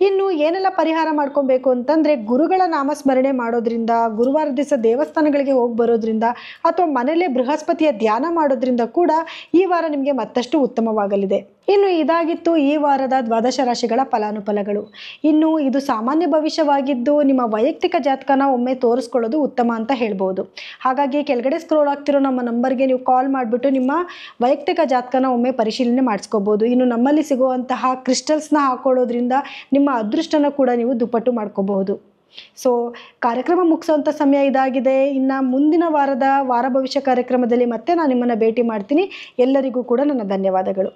ಇನ್ನು ಏನೆಲ್ಲ ಪರಿಹಾರ ಮಾಡ್ಕೊಬೇಕು ಅಂತಂದರೆ ಗುರುಗಳ ನಾಮಸ್ಮರಣೆ ಮಾಡೋದ್ರಿಂದ, ಗುರುವಾರ ದಿವಸ ದೇವಸ್ಥಾನಗಳಿಗೆ ಹೋಗಿ ಬರೋದ್ರಿಂದ ಅಥವಾ ಮನೆಯಲ್ಲೇ ಬೃಹಸ್ಪತಿಯ ಧ್ಯಾನ ಮಾಡೋದ್ರಿಂದ ಕೂಡ ಈ ವಾರ ನಿಮಗೆ ಮತ್ತಷ್ಟು ಉತ್ತಮವಾಗಲಿದೆ. ಇನ್ನು ಇದಾಗಿತ್ತು ಈ ವಾರದ ದ್ವಾದಶ ರಾಶಿಗಳ ಫಲಾನುಫಲಗಳು. ಇನ್ನು ಇದು ಸಾಮಾನ್ಯ ಭವಿಷ್ಯವಾಗಿದ್ದು ನಿಮ್ಮ ವೈಯಕ್ತಿಕ ಜಾತಕನ ಒಮ್ಮೆ ತೋರಿಸ್ಕೊಳ್ಳೋದು ಉತ್ತಮ ಅಂತ ಹೇಳ್ಬೋದು. ಹಾಗಾಗಿ ಕೆಳಗಡೆ ಸ್ಕ್ರೋಲ್ ಆಗ್ತಿರೋ ನಮ್ಮ ನಂಬರ್ಗೆ ನೀವು ಕಾಲ್ ಮಾಡಿಬಿಟ್ಟು ನಿಮ್ಮ ವೈಯಕ್ತಿಕ ಜಾತಕನ ಒಮ್ಮೆ ಪರಿಶೀಲನೆ ಮಾಡಿಸ್ಕೋಬೋದು. ಇನ್ನು ನಮ್ಮಲ್ಲಿ ಸಿಗುವಂತಹ ಕ್ರಿಸ್ಟಲ್ಸ್ನ ಹಾಕೊಳ್ಳೋದ್ರಿಂದ ನಿಮ್ಮ ಅದೃಷ್ಟನ ಕೂಡ ನೀವು ದುಪ್ಪಟ್ಟು ಮಾಡ್ಕೋಬಹುದು. ಸೊ ಕಾರ್ಯಕ್ರಮ ಮುಗಿಸೋವಂಥ ಸಮಯ ಇದಾಗಿದೆ. ಇನ್ನು ಮುಂದಿನ ವಾರದ ವಾರ ಭವಿಷ್ಯ ಕಾರ್ಯಕ್ರಮದಲ್ಲಿ ಮತ್ತೆ ನಾನು ನಿಮ್ಮನ್ನು ಭೇಟಿ ಮಾಡ್ತೀನಿ. ಎಲ್ಲರಿಗೂ ಕೂಡ ನನ್ನ ಧನ್ಯವಾದಗಳು.